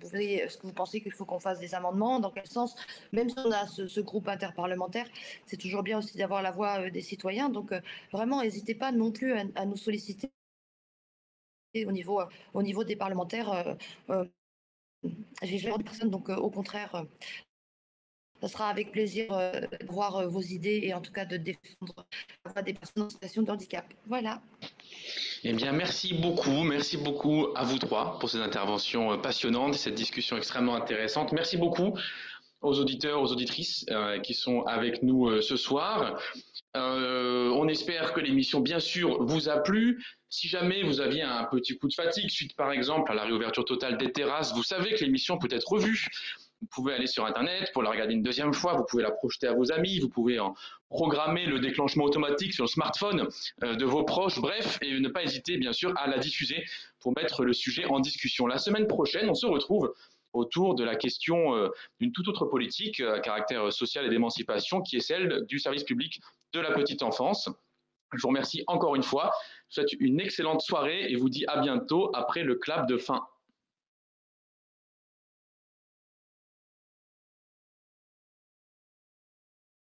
pensez qu'il faut qu'on fasse des amendements, dans quel sens? Même si on a ce groupe interparlementaire, c'est toujours bien aussi d'avoir la voix des citoyens, donc vraiment n'hésitez pas non plus à nous solliciter au niveau des parlementaires. J'ai jamais de personne, donc au contraire, ça sera avec plaisir de voir vos idées et en tout cas de défendre la voix des personnes en situation de handicap. Voilà. Eh bien, merci beaucoup à vous trois pour ces interventions passionnantes, cette discussion extrêmement intéressante. Merci beaucoup aux auditeurs, aux auditrices qui sont avec nous ce soir. On espère que l'émission, bien sûr, vous a plu. Si jamais vous aviez un petit coup de fatigue suite, par exemple, à la réouverture totale des terrasses, vous savez que l'émission peut être revue. Vous pouvez aller sur Internet pour la regarder une deuxième fois, vous pouvez la projeter à vos amis, vous pouvez en programmer le déclenchement automatique sur le smartphone de vos proches, bref, et ne pas hésiter, bien sûr, à la diffuser pour mettre le sujet en discussion. La semaine prochaine, on se retrouve autour de la question d'une toute autre politique à caractère social et d'émancipation, qui est celle du service public de la petite enfance. Je vous remercie encore une fois, je vous souhaite une excellente soirée et vous dis à bientôt après le clap de fin.